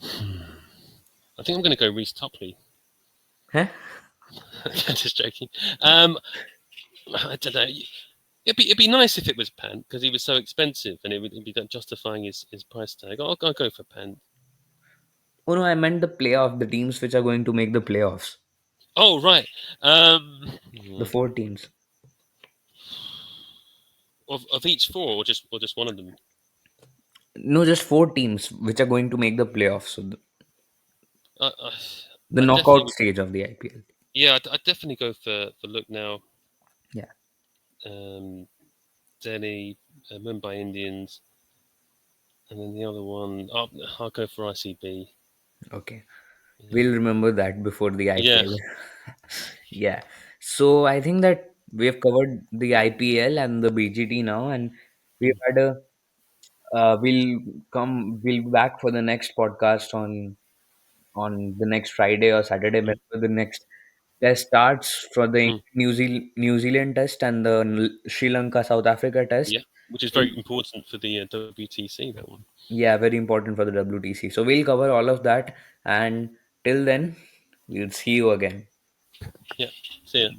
I think I'm going to go Reece Topley. Huh? Just joking. I don't know. It'd be nice if it was Pant because he was so expensive and it'd be justifying his price tag. I'll go for Pant. Oh no, I meant the playoff. The teams which are going to make the playoffs. Oh right. The four teams. Of each four or just one of them. No, just four teams which are going to make the playoffs. So I, I, the I definitely knockout would. stage of the IPL. Yeah, I'd definitely go for Look now. Yeah. Um, Delhi, Mumbai Indians. and then the other one, I'll go for ICB. Okay. Yeah, We'll remember that before the yeah, IPL. Yeah. So I think that we have covered the IPL and the BGT now, and we've mm, had a we'll be back for the next podcast on the next Friday or Saturday mm, before the next test starts for the mm, New Zealand test and the Sri Lanka South Africa test. yeah, which is We'll- very important for the WTC. That one. Yeah, very important for the WTC. So we'll cover all of that, and till then, we'll see you again. Yeah. See ya.